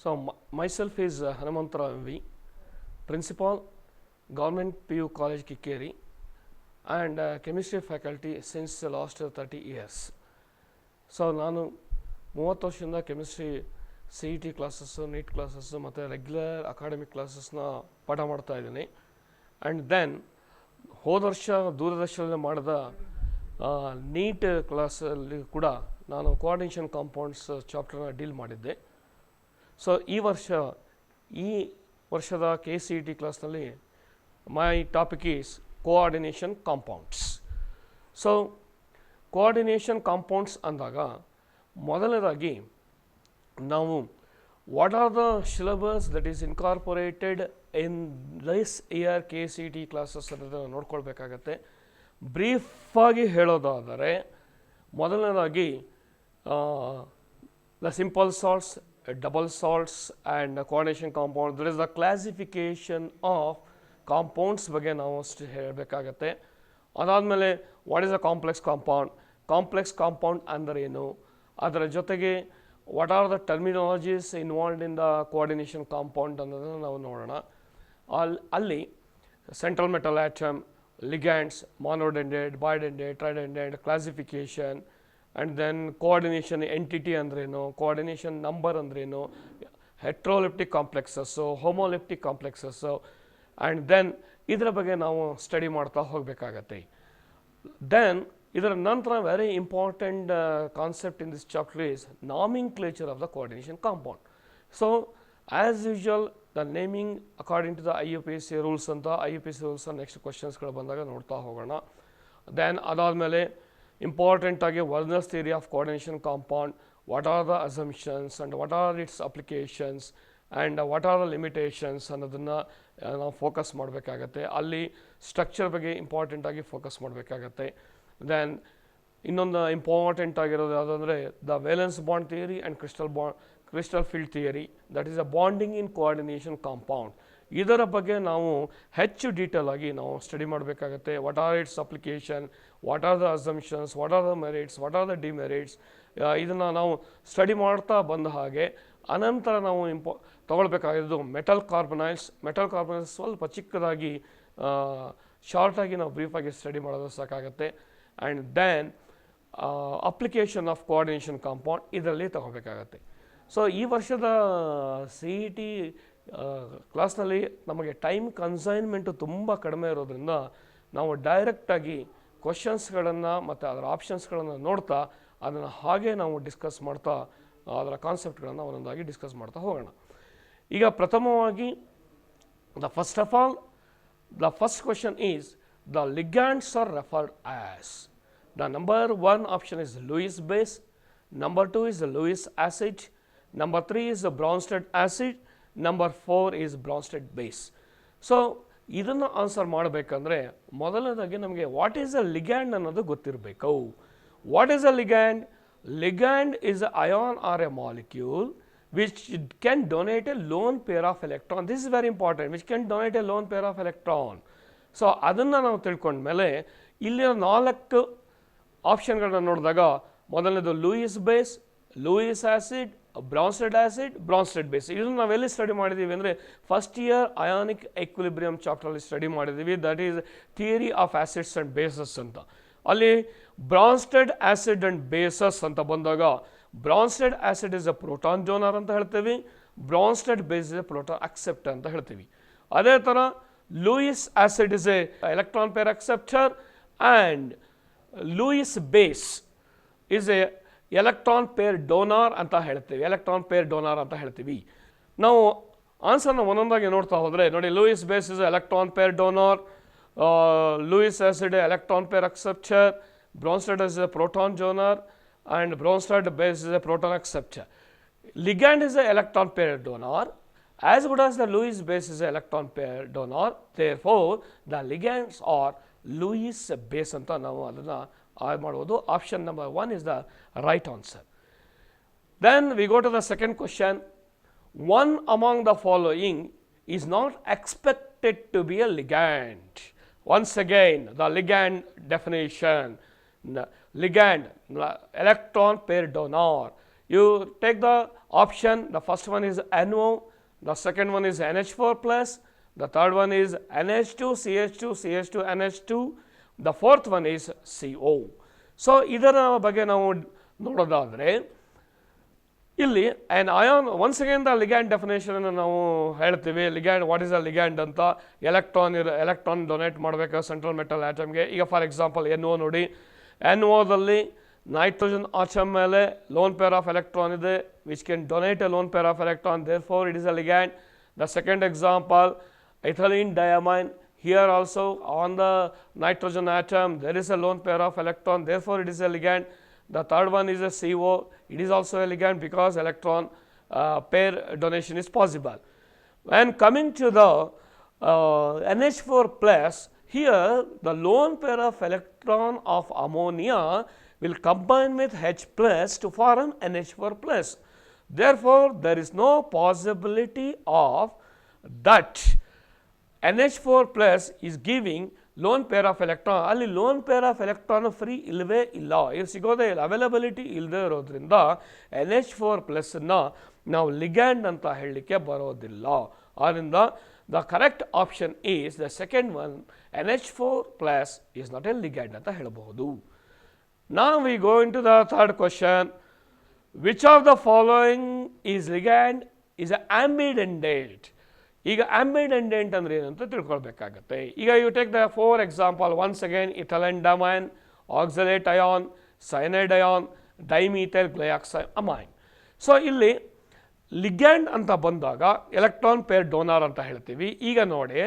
So myself is Hanumantra MV, Principal, Government PU College Kikeri, and Chemistry faculty since the last 30 years. So ನಾನು 30 ವರ್ಷದಿಂದ chemistry C E T classes, NEET classes ಮತ್ತು regular academic ಕ್ಲಾಸಸ್ನ ಪಾಠ ಮಾಡ್ತಾ ಇದ್ದೀನಿ. And then ಹೋದ ವರ್ಷ ದೂರದರ್ಶನದಲ್ಲಿ ಮಾಡಿದ ನೀಟ್ ಕ್ಲಾಸಲ್ಲಿ ಕೂಡ ನಾನು ಕೋಆರ್ಡಿನೇಷನ್ ಕಾಂಪೌಂಡ್ಸ್ ಚಾಪ್ಟರ್ನ ಡೀಲ್ ಮಾಡಿದ್ದೆ. ಸೊ ಈ ವರ್ಷದ ಕೆ ಸಿ ಇ ಟಿ ಕ್ಲಾಸ್ನಲ್ಲಿ my topic is coordination compounds. So coordination compounds ಅಂದಾಗ ಮೊದಲನೇದಾಗಿ ನಾವು what are the syllabus that is incorporated in this year K C T classes ಅನ್ನೋದನ್ನು ನೋಡ್ಕೊಳ್ಬೇಕಾಗತ್ತೆ. ಬ್ರೀಫಾಗಿ ಹೇಳೋದಾದರೆ ಮೊದಲನೇದಾಗಿ the simple salts, double salts and coordination compound, that is the classification of compounds ಬಗ್ಗೆ ನಾವು ಅಷ್ಟು ಹೇಳಬೇಕಾಗತ್ತೆ. ಅದಾದಮೇಲೆ what is a complex compound, complex compound ಅಂದರೆ ಏನು, ಅದರ ಜೊತೆಗೆ what are the terminologies involved in the coordination compound ಅನ್ನೋದನ್ನು ನಾವು ನೋಡೋಣ. ಅಲ್ಲಿ central metal atom, ligands, monodentate, bidentate, tridentate, classification, and then coordination entity ಅಂದ್ರೇನು, ಕೋಆರ್ಡಿನೇಷನ್ ನಂಬರ್ ಅಂದ್ರೇನು, ಹೆಟ್ರೋಲಿಪ್ಟಿಕ್ ಕಾಂಪ್ಲೆಕ್ಸಸ್ಸು, ಹೋಮೋಲಿಪ್ಟಿಕ್ ಕಾಂಪ್ಲೆಕ್ಸಸ್ಸು, ಆ್ಯಂಡ್ ದೆನ್ ಇದರ ಬಗ್ಗೆ ನಾವು ಸ್ಟಡಿ ಮಾಡ್ತಾ ಹೋಗಬೇಕಾಗತ್ತೆ. ದೆನ್ ಇದರ ನಂತರ very important concept in this chapter is nomenclature of the coordination compound. So as usual the naming according to the I U P S C rules ಅಂತ, I U P S C rules next ಕ್ವಶನ್ಸ್ಗಳು ಬಂದಾಗ ನೋಡ್ತಾ ಹೋಗೋಣ. Then ಅದಾದಮೇಲೆ ಇಂಪಾರ್ಟೆಂಟಾಗಿ Werner's theory of coordination compound, what are the assumptions and what are its applications and what are the limitations ಅನ್ನೋದನ್ನು ನಾವು focus ಮಾಡಬೇಕಾಗತ್ತೆ. ಅಲ್ಲಿ ಸ್ಟ್ರಕ್ಚರ್ ಬಗ್ಗೆ ಇಂಪಾರ್ಟೆಂಟಾಗಿ ಫೋಕಸ್ ಮಾಡಬೇಕಾಗತ್ತೆ. ದೆನ್ ಇನ್ನೊಂದು ಇಂಪಾರ್ಟೆಂಟ್ ಆಗಿರೋದು ಯಾವುದಂದರೆ the valence bond theory and crystal field theory, that is a bonding in coordination compound. ಇದರ ಬಗ್ಗೆ ನಾವು ಹೆಚ್ಚು ಡೀಟೇಲ್ ಆಗಿ ನಾವು ಸ್ಟಡಿ ಮಾಡಬೇಕಾಗತ್ತೆ. What are its application, what are the assumptions, what are the merits, what are the demerits, ಇದನ್ನು ನಾವು study ಮಾಡ್ತಾ ಬಂದ ಹಾಗೆ ಅನಂತರ ನಾವು ತೊಗೊಳ್ಬೇಕಾಗಿದ್ದು ಮೆಟಲ್ ಕಾರ್ಬನೈಲ್ಸ್ ಸ್ವಲ್ಪ ಚಿಕ್ಕದಾಗಿ ಶಾರ್ಟಾಗಿ ನಾವು ಬ್ರೀಫಾಗಿ ಸ್ಟಡಿ ಮಾಡೋದು ಸಾಕಾಗುತ್ತೆ. And then application of coordination compound ಇದರಲ್ಲಿ ತಗೋಬೇಕಾಗತ್ತೆ. ಸೊ ಈ ವರ್ಷದ ಸಿ ಇ ಟಿ ಕ್ಲಾಸ್ನಲ್ಲಿ ನಮಗೆ ಟೈಮ್ ಕನ್ಸೈನ್ಮೆಂಟು ತುಂಬ ಕಡಿಮೆ ಇರೋದ್ರಿಂದ ನಾವು ಡೈರೆಕ್ಟಾಗಿ ಕ್ವಶನ್ಸ್ಗಳನ್ನು ಮತ್ತು ಅದರ ಆಪ್ಷನ್ಸ್ಗಳನ್ನು ನೋಡ್ತಾ ಅದನ್ನು ಹಾಗೆ ನಾವು ಡಿಸ್ಕಸ್ ಮಾಡ್ತಾ ಅದರ ಕಾನ್ಸೆಪ್ಟ್ಗಳನ್ನು ಒಂದೊಂದಾಗಿ ಡಿಸ್ಕಸ್ ಮಾಡ್ತಾ ಹೋಗೋಣ. ಈಗ ಪ್ರಥಮವಾಗಿ first of all the first question is the ligands R referred as. The number 1 option is Louis base, number 2 is Lewis acid, number 3 is Bronsted acid, number 4 is Bronsted base. So ಇದನ್ನು answer ಮಾಡಬೇಕಂದ್ರೆ ಮೊದಲನೇದಾಗಿ ನಮಗೆ what is a ligand ಅನ್ನೋದು ಗೊತ್ತಿರಬೇಕು. What is a ligand? Ligand is an ion or a molecule which can donate a lone pair of electron. This is very important, which can donate a lone pair of electron. So ಅದನ್ನು ನಾವು ತಿಳ್ಕೊಂಡ್ಮೇಲೆ ಇಲ್ಲಿನ 4 ಆಪ್ಷನ್ಗಳನ್ನ ನೋಡಿದಾಗ ಮೊದಲನೇದು Lewis base, Lewis acid, Bronsted base. ಇದನ್ನು ನಾವೆಲ್ಲಿ study ಮಾಡಿದ್ದೀವಿ ಅಂದರೆ ಫಸ್ಟ್ ಇಯರ್ ಅಯಾನಿಕ್ ಎಕ್ವಿಲಿಬ್ರಿಯಂ ಚಾಪ್ಟರಲ್ಲಿ ಸ್ಟಡಿ ಮಾಡಿದ್ದೀವಿ. That is theory of acids and bases ಅಂತ. ಅಲ್ಲಿ ಬ್ರಾನ್ಸ್ಟೆಡ್ ಆ್ಯಸಿಡ್ ಆ್ಯಂಡ್ ಬೇಸಸ್ ಅಂತ ಬಂದಾಗ Bronsted acid is a proton donor ಅಂತ ಹೇಳ್ತೀವಿ, Bronsted base is a proton acceptor ಅಂತ ಹೇಳ್ತೀವಿ. ಅದೇ ಥರ Lewis acid is a electron peer acceptor and Lewis base is a electron pair donor ಅಂತ ಹೇಳ್ತೀವಿ. ನಾವು ಆನ್ಸರ್ನ ಒಂದೊಂದಾಗಿ ನೋಡ್ತಾ ಹೋದರೆ ನೋಡಿ, Lewis base is electron pair donor, Lewis acid electron pair acceptor, Bronsted is a proton donor, and Bronsted base is a proton acceptor. Ligand is a electron pair donor as good as the Lewis base is a electron pair donor. Therefore, the ligands are Lewis base anta ನಾವು ಅದನ್ನು ಆಯ್ಕೆ ಮಾಡಬಹುದು. Option number 1 is the right answer. Then we go to the second question. One among the following is not expected to be a ligand. Once again, the ligand definition. Ligand, electron pair donor. You take the option, the first one is NO, the second one is NH4 plus, the third one is NH2, CH2, CH2, NH2, the fourth one is CO. So ಇದರ ಬಗ್ಗೆ ನಾವು ನೋಡೋದಾದರೆ ಇಲ್ಲಿ an ion once again the ligand definition ನಾವು ಹೇಳ್ತೀವಿ. Ligand what is a ligand ಅಂತ, electron donate ಮಾಡಬೇಕು central metal ಆಟಮ್ಗೆ. ಈಗ ಫಾರ್ ಎಕ್ಸಾಂಪಲ್ NO ನೋಡಿ, NOದಲ್ಲಿ ನೈಟ್ರೋಜನ್ ಆಟಮ್ ಮೇಲೆ ಲೋನ್ ಪೇರ್ ಆಫ್ ಎಲೆಕ್ಟ್ರಾನ್ ಇದೆ, which can donate a lone pair of electron, therefore it is a ligand. The second example ethylene diamine, here also on the nitrogen atom there is a lone pair of electron, therefore it is a ligand. The third one is a CO, it is also a ligand because electron pair donation is possible. When coming to the NH4 plus, here the lone pair of electron of ammonia will combine with H plus to form NH4 plus. Therefore there is no possibility of that NH4 plus is giving lone pair of electron. ಅಲ್ಲಿ loan pair of electron free ಇಲ್ಲವೇ ಇಲ್ಲ, ಇದು ಸಿಗೋದೇ ಇಲ್ಲ, availability ಇಲ್ಲದೆ ಇರೋದ್ರಿಂದ NH4 ಪ್ಲಸ್ನ ನಾವು ligand ಅಂತ ಹೇಳಲಿಕ್ಕೆ ಬರೋದಿಲ್ಲ. ಆದ್ದರಿಂದ the correct option is the second one, NH4 plus is not A ligand ಅಂತ ಹೇಳಬಹುದು. Now we go into the third question. Which of the following is ligand is an ambidendate? ಈಗ ಆಂಬಿಡೆಂಡೆಂಟ್ ಅಂದರೆ ಏನಂತ ತಿಳ್ಕೊಳ್ಬೇಕಾಗತ್ತೆ. ಈಗ you take the four example once again, ethylene diamine, oxalate ion, cyanide ion, dimethyl glyoxide amine. So ಇಲ್ಲಿ ligand ಅಂತ ಬಂದಾಗ electron pair donor ಅಂತ ಹೇಳ್ತೀವಿ. ಈಗ ನೋಡಿ,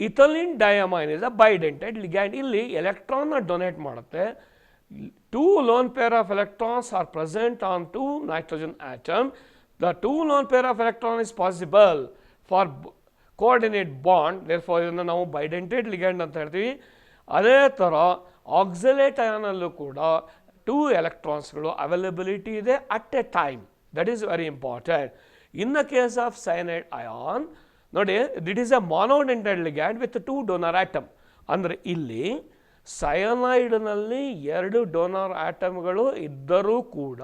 ethylene diamine is a bidentate ligand. ಇಲ್ಲಿ ಎಲೆಕ್ಟ್ರಾನ್ನ ಡೊನೇಟ್ ಮಾಡುತ್ತೆ. Two lone pair of electrons are present on two nitrogen atom. The two lone pair of electron is possible for coordinate bond, therefore ಇದನ್ನು ನಾವು bidentate ligand ಅಂತ ಹೇಳ್ತೀವಿ. ಅದೇ ಥರ oxalate ಅಯಾನಲ್ಲೂ ಕೂಡ ಟೂ ಎಲೆಕ್ಟ್ರಾನ್ಸ್ಗಳು ಅವೈಲಬಿಲಿಟಿ ಇದೆ at a time. That is very important. In the case of cyanide ion ನೋಡಿ, it is a monodentate ligand with two donor atom. ಅಂದರೆ ಇಲ್ಲಿ ಸಯನೈಡ್ನಲ್ಲಿ ಎರಡು ಡೋನರ್ ಆಟಮ್ಗಳು ಇದ್ದರೂ ಕೂಡ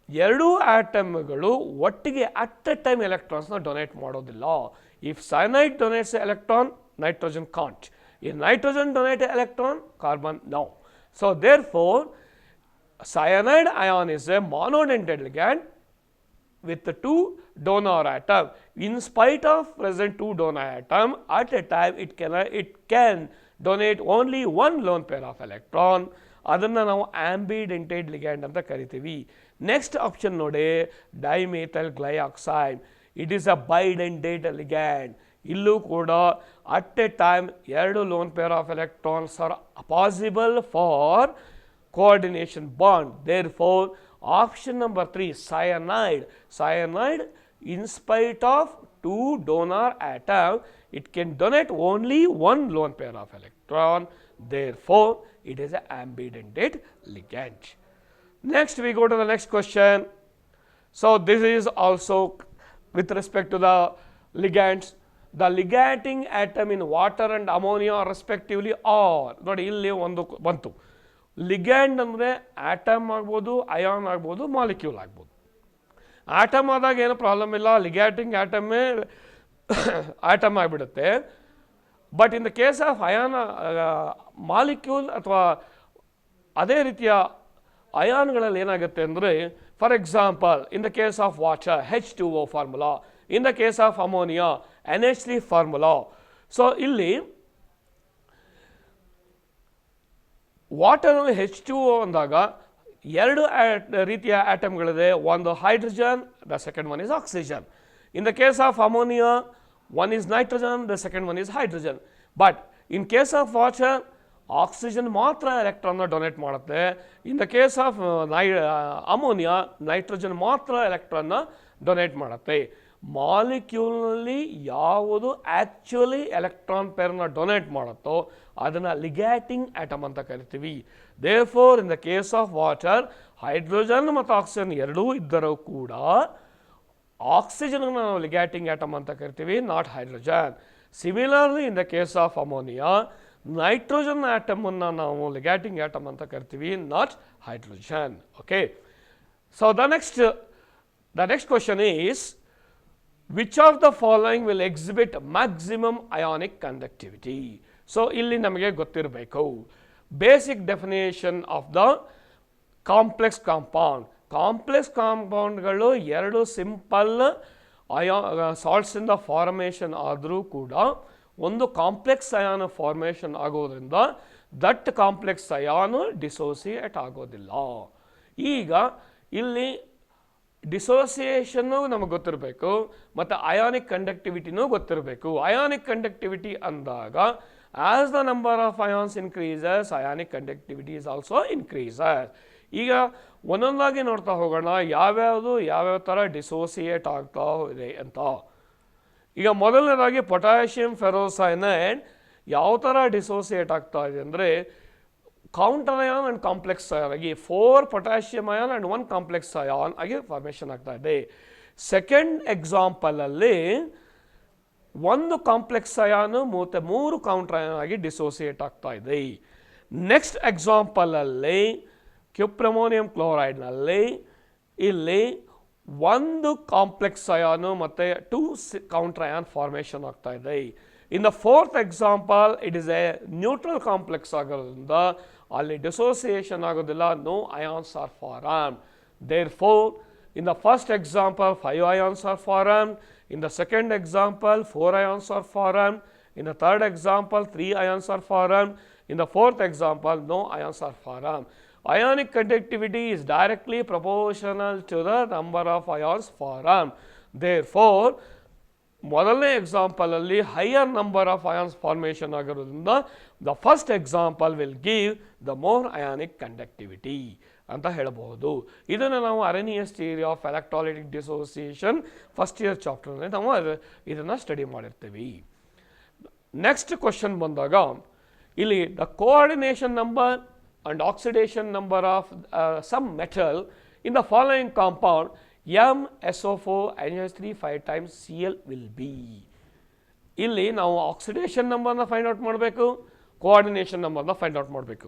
ಎರಡೂ ಆಟಮ್ಗಳು ಒಟ್ಟಿಗೆ ಅಟ್ ಎ ಟೈಮ್ ಎಲೆಕ್ಟ್ರಾನ್ಸ್ನ ಡೊನೇಟ್ ಮಾಡೋದಿಲ್ಲ. If cyanide donates electron, nitrogen can't. If nitrogen donate electron, carbon no. So therefore cyanide ion is a monodentate ligand with the two donor atom. In spite of present two donor atom, at a time it can donate only one lone pair of electron. ಅದನ್ನು ನಾವು ಆಂಬಿಡೆಂಟೆಡ್ ligand ಅಂತ ಕರಿತೀವಿ. Next option ನೋಡಿ, dimethyl glyoxide. It is a bidentate ligand. ಇಲ್ಲೂ ಕೂಡ at a time ಎರಡು lone pair of electrons are possible for coordination bond. Therefore option number 3, cyanide in spite of two donor atom, it can donate only one lone pair of electron. Therefore it is an ambidentate ligand. Next we go to the next question. So this is also with respect to the ligands. The ligating atom in water and ammonia respectively are, ನೋಡಿ ಇಲ್ಲಿ ಒಂದು ಬಂತು. Ligand ಅಂದರೆ atom ಆಗ್ಬೋದು, ion ಆಗ್ಬೋದು, molecule ಆಗ್ಬೋದು. Atom ಆದಾಗ ಏನು ಪ್ರಾಬ್ಲಮ್ ಇಲ್ಲ, ಲಿಗ್ಯಾಟಿಂಗ್ ಆಟಮೇ ಆಟಮ್ ಆಗಿಬಿಡುತ್ತೆ. But in the case of ion molecule ಅಥವಾ ಅದೇ ರೀತಿಯ ಅಯಾನ್ಗಳಲ್ಲಿ ಏನಾಗುತ್ತೆ ಅಂದರೆ, for example in the case of water H2O formula, in the case of ammonia NH3 formula. So ಇಲ್ಲಿ ವಾಟರ್ H2O ಅಂದಾಗ ಎರಡು ರೀತಿಯ ಆಟಮ್ಗಳಿದೆ. ಒಂದು hydrogen, the second one is oxygen. In the case of ammonia one is nitrogen, the second one is hydrogen. But in case of water oxygen ಮಾತ್ರ ಎಲೆಕ್ಟ್ರಾನ್ನ donate ಮಾಡುತ್ತೆ. In the case of ammonia nitrogen ಮಾತ್ರ ಎಲೆಕ್ಟ್ರಾನ್ನ donate ಮಾಡುತ್ತೆ. ಮಾಲಿಕ್ಯೂಲ್ನಲ್ಲಿ ಯಾವುದು actually electron ಪೇರ್ನ donate ಮಾಡುತ್ತೋ ಅದನ್ನು ಲಿಗ್ಯಾಟಿಂಗ್ ಆಟಮ್ ಅಂತ ಕರಿತೀವಿ. Therefore in the case of water hydrogen ಮತ್ತು ಆಕ್ಸಿಜನ್ ಎರಡೂ ಇದ್ದರೂ ಕೂಡ ಆಕ್ಸಿಜನ್ ನಾವು ಲಿಗ್ಯಾಟಿಂಗ್ ಆಟಮ್ ಅಂತ ಕರಿತೀವಿ, not hydrogen. Similarly in the case of ammonia nitrogen ಆಟಮನ್ನು ನಾವು ಲಿಗ್ಯಾಟಿಂಗ್ ಆಟಮ್ ಅಂತ ಕರಿತೀವಿ, not hydrogen. Okay, so the next question is which of the following will exhibit maximum ionic conductivity. So ಇಲ್ಲಿ ನಮಗೆ ಗೊತ್ತಿರಬೇಕು basic definition of the complex compound. Complex ಕಾಂಪೌಂಡ್ಗಳು ಎರಡು simple ಸಾಲ್ಟ್ಸಿಂದ ಫಾರ್ಮೇಷನ್ ಆದರೂ ಕೂಡ ಒಂದು ಕಾಂಪ್ಲೆಕ್ಸ್ ಅಯಾನ್ ಫಾರ್ಮೇಷನ್ ಆಗೋದ್ರಿಂದ ದಟ್ ಕಾಂಪ್ಲೆಕ್ಸ್ ಅಯಾನು ಡಿಸೋಸಿಯೇಟ್ ಆಗೋದಿಲ್ಲ. ಈಗ ಇಲ್ಲಿ ಡಿಸೋಸಿಯೇಷನ್ನು ನಮಗೆ ಗೊತ್ತಿರಬೇಕು ಮತ್ತು ಅಯಾನಿಕ್ ಕಂಡಕ್ಟಿವಿಟಿನೂ ಗೊತ್ತಿರಬೇಕು. ಅಯಾನಿಕ್ ಕಂಡಕ್ಟಿವಿಟಿ ಅಂದಾಗ as the number of ions increases ionic conductivity is also increases. ಈಗ ಒಂದೊಂದಾಗಿ ನೋಡ್ತಾ ಹೋಗೋಣ ಯಾವ್ಯಾವ ಥರ ಡಿಸೋಸಿಯೇಟ್ ಆಗ್ತಾ ಇದೆ ಅಂತ. ಈಗ ಮೊದಲನೇದಾಗಿ ಪೊಟ್ಯಾಷಿಯಂ ಫೆರೋಸೈನೈಡ್ ಯಾವ ಥರ ಡಿಸೋಸಿಯೇಟ್ ಆಗ್ತಾ ಇದೆ ಅಂದರೆ counter ion and complex ion ಆಗಿ 4 potassium ion and 1 complex ion ಆಗಿ ಫಾರ್ಮೇಷನ್ ಆಗ್ತಾ ಇದೆ. ಸೆಕೆಂಡ್ ಎಕ್ಸಾಂಪಲಲ್ಲಿ 1 ಕಾಂಪ್ಲೆಕ್ಸ್ ಅಯಾನು ಮತ್ತು 3 ಕೌಂಟರ್ ಅಯಾನ್ ಆಗಿ ಡಿಸೋಸಿಯೇಟ್ ಆಗ್ತಾ ಇದೆ. ನೆಕ್ಸ್ಟ್ ಎಕ್ಸಾಂಪಲಲ್ಲಿ ಕ್ಯುಪ್ರಮೋನಿಯಂ ಕ್ಲೋರೈಡ್ನಲ್ಲಿ ಇಲ್ಲಿ 1 ಕಾಂಪ್ಲೆಕ್ಸ್ ಅಯಾನು ಮತ್ತು 2 ಕೌಂಟರ್ ಅಯಾನ್ ಫಾರ್ಮೇಷನ್ ಆಗ್ತಾ ಇದೆ. In the fourth example it is a neutral complex ಆಗೋದ್ರಿಂದ ಅಲ್ಲಿ ಡಿಸೋಸಿಯೇಷನ್ ಆಗೋದಿಲ್ಲ, no ions are formed. Therefore in the first example 5 ions are formed, in the second example 4 ions are formed, in the third example 3 ions are formed, in the fourth example no ions are formed. Ionic conductivity is directly proportional to the number of ions formed. Therefore ಮೊದಲನೇ ಎಕ್ಸಾಂಪಲಲ್ಲಿ higher number of ions formation ಆಗಿರೋದ್ರಿಂದ the first example will give the more ionic conductivity ಅಂತ ಹೇಳಬಹುದು. ಇದನ್ನು ನಾವು Arrhenius theory of electrolytic dissociation first year ಚಾಪ್ಟರ್ನಲ್ಲಿ ನಾವು ಇದನ್ನು ಸ್ಟಡಿ ಮಾಡಿರ್ತೀವಿ. ನೆಕ್ಸ್ಟ್ ಕ್ವಶನ್ ಬಂದಾಗ ಇಲ್ಲಿ the coordination number and oxidation number of some metal in the following compound MSO4 NH3 5 times Cl will be. ಇಲ್ಲಿ ನಾವು ಆಕ್ಸಿಡೇಷನ್ ನಂಬರ್ನ ಫೈಂಡ್ ಔಟ್ ಮಾಡಬೇಕು, ಕೋಆರ್ಡಿನೇಷನ್ ನಂಬರ್ನ ಫೈಂಡ್ ಔಟ್ ಮಾಡಬೇಕು.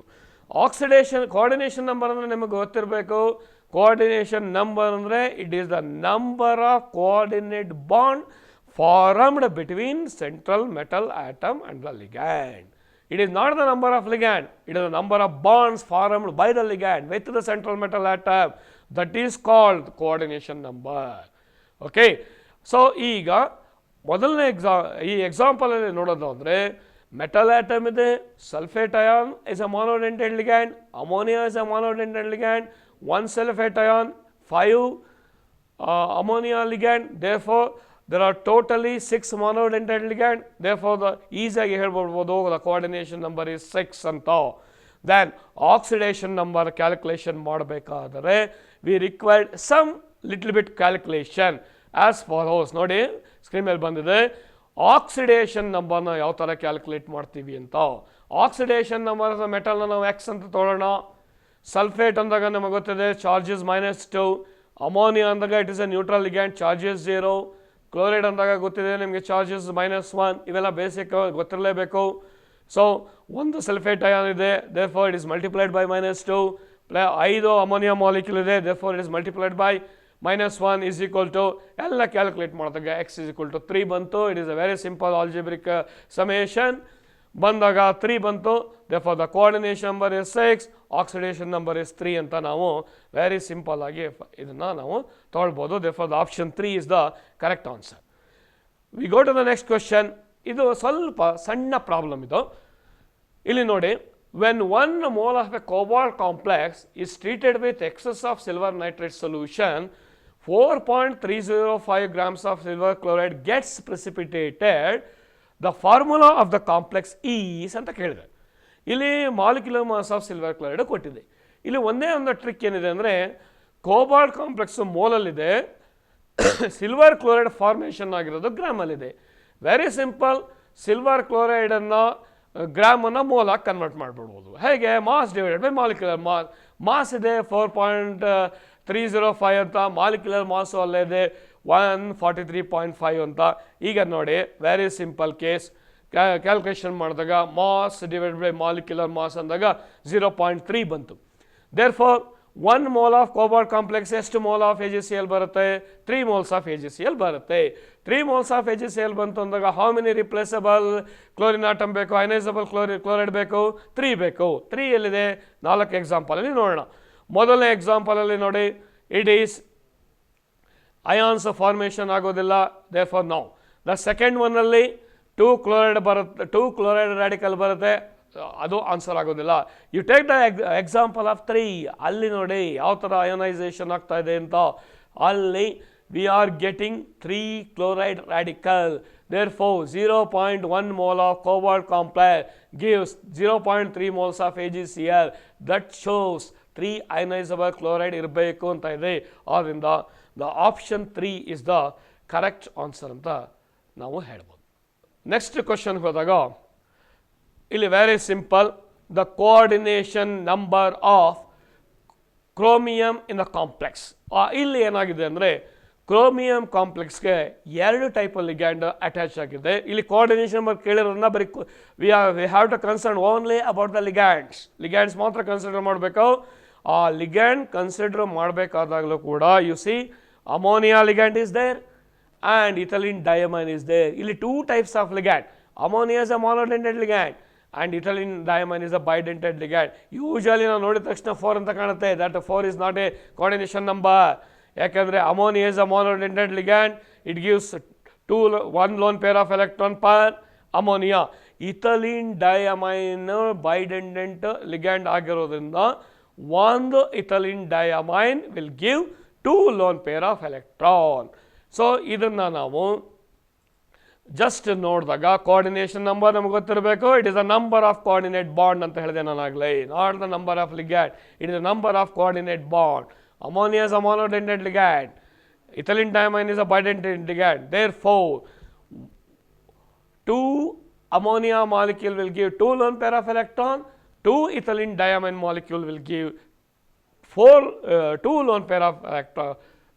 ಕೋಆರ್ಡಿನೇಷನ್ ನಂಬರ್ ಅಂದರೆ ನಿಮಗೆ ಗೊತ್ತಿರಬೇಕು. ಕೋಆರ್ಡಿನೇಷನ್ ನಂಬರ್ ಅಂದರೆ it is the number of coordinate bond formed between central metal atom and the ligand. It is not the number of ligand, it is the number of bonds formed by the ligand with the central metal atom. That is called coordination number. Okay, so ಈಗ ಮೊದಲನೇ ಈ ಎಕ್ಸಾಂಪಲಲ್ಲಿ ನೋಡೋದು ಅಂದರೆ metal atom ಇದೆ, sulfate ion is a monodentate ligand, ammonia is a monodentate ligand, 1 sulfate ion, 5 ammonia ligand. Therefore there are totally 6 monodentate ligand. Therefore the easy ಹೇಳ್ಬೋದು the coordination number is 6 ಅಂತ. Then oxidation number calculation ಮಾಡಬೇಕಾದರೆ we required some little bit calculation as follows. ನೋಡಿ screen ಮೇಲೆ ಬಂದಿದೆ. Oxidation ನಂಬರ್ನ ಯಾವ ಥರ calculate ಮಾಡ್ತೀವಿ ಅಂತ. ಆಕ್ಸಿಡೇಷನ್ ನಂಬರ್ ಮೆಟಲ್ನ ನಾವು ಎಕ್ಸ್ ಅಂತ ತೊಗೊಳ್ಳೋಣ. ಸಲ್ಫೇಟ್ ಅಂದಾಗ ನಮಗೆ ಗೊತ್ತಿದೆ ಚಾರ್ಜಸ್ -2, ಅಮೋನಿಯಾ ಅಂದಾಗ it is a neutral ligand, charges 0, chloride ಅಂದಾಗ ಗೊತ್ತಿದೆ ನಿಮಗೆ ಚಾರ್ಜಸ್ -1. ಇವೆಲ್ಲ ಬೇಸಿಕ್ ಗೊತ್ತಿರಲೇಬೇಕು. ಸೊ 1 ಸಲ್ಫೇಟ್ ಅಯಾನ್ ಇದೆ, therefore it is multiplied by -2. 5 ammonia molecule ಇದೆ, therefore it is multiplied by -1 is equal to ಎಲ್ಲ ಕ್ಯಾಲ್ಕುಲೇಟ್ ಮಾಡಿದಾಗ ಎಕ್ಸ್ ಇಸ್ ಈಕ್ವಲ್ ಟು 3 ಬಂತು. It is a very simple algebraic summation. ಬಂದಾಗ 3 ಬಂತು, therefore the coordination number is 6, oxidation number is 3 ಅಂತ ನಾವು very simple ಆಗಿ ಇದನ್ನು ನಾವು ತೊಗೊಳ್ಬೋದು. Therefore the option 3 is the correct answer. We go to the next question. ಇದು ಸ್ವಲ್ಪ ಸಣ್ಣ ಪ್ರಾಬ್ಲಮ್ ಇದು. ಇಲ್ಲಿ ನೋಡಿ, when 1 mole of a cobalt complex is treated with excess of silver nitrate solution, 4.305 grams of silver chloride gets precipitated. The formula of the complex is ಅಂತ ಕೇಳಿದೆ. ಇಲ್ಲಿ molecular mass of silver chloride ಕೊಟ್ಟಿದೆ. ಇಲ್ಲಿ ಒಂದೇ ಒಂದು trick ಏನಿದೆ ಅಂದರೆ cobalt complex ಮೋಲಲ್ಲಿದೆ, ಸಿಲ್ವರ್ ಕ್ಲೋರೈಡ್ ಫಾರ್ಮೇಷನ್ ಆಗಿರೋದು ಗ್ರಾಮಲ್ಲಿದೆ. Very simple. ಸಿಲ್ವರ್ ಕ್ಲೋರೈಡನ್ನು ಗ್ರಾಮನ್ನು ಮೋಲಾಗಿ ಕನ್ವರ್ಟ್ ಮಾಡಿಬಿಡ್ಬೋದು. ಹೇಗೆ? Mass divided by molecular mass. Mass ಇದೆ 4.305 ಅಂತ, ಮಾಲಿಕ್ಯುಲರ್ ಮಾಸು ಅಲ್ಲೇ ಇದೆ 143.5 ಅಂತ. ಈಗ ನೋಡಿ ವೆರಿ ಸಿಂಪಲ್ ಕೇಸ್. ಕ್ಯಾಲ್ಕುಲೇಷನ್ ಮಾಡಿದಾಗ mass divide by molecular mass ಅಂದಾಗ 0.3 ಬಂತು. Therefore 1 mole of cobalt complex ಎಷ್ಟು ಮೋಲ್ ಆಫ್ AgCl ಬರುತ್ತೆ? 3 moles ಆಫ್ AgCl ಬರುತ್ತೆ. 3 moles ಆಫ್ AgCl ಬಂತು ಅಂದಾಗ how many replaceable chlorine atom ಬೇಕು, ಅಯನೈಸಬಲ್ ಕ್ಲೋರೈಡ್ ಬೇಕು? 3 ಬೇಕು. 3 ಎಲ್ಲಿದೆ? 4 ಎಕ್ಸಾಂಪಲಲ್ಲಿ ನೋಡೋಣ. ಮೊದಲನೇ ಎಕ್ಸಾಂಪಲಲ್ಲಿ ನೋಡಿ, ಇಟ್ ಈಸ್ ಅಯಾನ್ಸ್ ಫಾರ್ಮೇಷನ್ ಆಗೋದಿಲ್ಲ, therefore no. The second ಒನ್ನಲ್ಲಿ 2 ಕ್ಲೋರೈಡ್ ಬರುತ್ತೆ, 2 ಕ್ಲೋರೈಡ್ ರ್ಯಾಡಿಕಲ್ ಬರುತ್ತೆ, ಅದು ಆನ್ಸರ್ ಆಗೋದಿಲ್ಲ. You take the example of 3, ಅಲ್ಲಿ ನೋಡಿ ಯಾವ ಥರ ಅಯೋನೈಸೇಷನ್ ಆಗ್ತಾ ಇದೆ ಅಂತ. ಅಲ್ಲಿ V are getting 3 chloride radical. Therefore 0.1 mole of cobalt complex gives 0.3 moles of AgCl. That shows 3 ionizable chloride ಇರಬೇಕು ಅಂತ ಇದೆ. ಆದ್ದರಿಂದ the option 3 is the correct answer ಅಂತ ನಾವು ಹೇಳ್ಬೋದು. ನೆಕ್ಸ್ಟ್ ಕ್ವಶನ್ಗೆ ಹೋದಾಗ ಇಲ್ಲಿ very simple, the coordination number of chromium in the complex. ಇಲ್ಲಿ ಏನಾಗಿದೆ ಅಂದರೆ ಕ್ರೋಮಿಯಂ ಕಾಂಪ್ಲೆಕ್ಸ್ಗೆ 2 ಟೈಪ್ ಲಿಗ್ಯಾಂಡ್ ಅಟ್ಯಾಚ್ ಆಗಿದೆ. ಇಲ್ಲಿ ಕೋಆರ್ಡಿನೇಷನ್ ನಂಬರ್ ಕೇಳಿರೋದನ್ನ ಬರೀ we have to concern only about the ligands ಮಾತ್ರ ಕನ್ಸಿಡರ್ ಮಾಡಬೇಕು. ಆ ಲಿಗ್ಯಾಂಡ್ ಕನ್ಸಿಡರ್ ಮಾಡಬೇಕಾದಾಗಲೂ ಕೂಡ you see ammonia ligand is there and ethylene diamine is there. ಇಲ್ಲಿ 2 types of ligand. Ammonia is a monodentate ligand and ethylene diamine is a bidentate ligand. Usually ನಾವು ನೋಡಿದ ತಕ್ಷಣ 4 ಅಂತ ಕಾಣುತ್ತೆ. That 4 is not a coordination number. ಯಾಕಂದರೆ ammonia is a monodentate ligand, it gives 1 lone pair of electron per ammonia. Ethylene diamine bidentate ligand ಆಗಿರೋದ್ರಿಂದ ಒಂದು ethylene diamine will give 2 lone pair of electron. ಸೊ ಇದನ್ನು ನಾವು just ನೋಡಿದಾಗ coordination number ನಮ್ಗೆ ಗೊತ್ತಿರಬೇಕು. It is the number of coordinate bond ಅಂತ ಹೇಳಿದೆ ನಾನಾಗಲೇ, not the number of ligand. It is the number of coordinate bond. Ammonia is a monodentate ligand. Ethylene diamine is a bidentate ligand. Therefore, 2 ammonia molecule will give 2 lone pair of electron. 2 ethylene diamine molecule will give 2 lone pair of electron.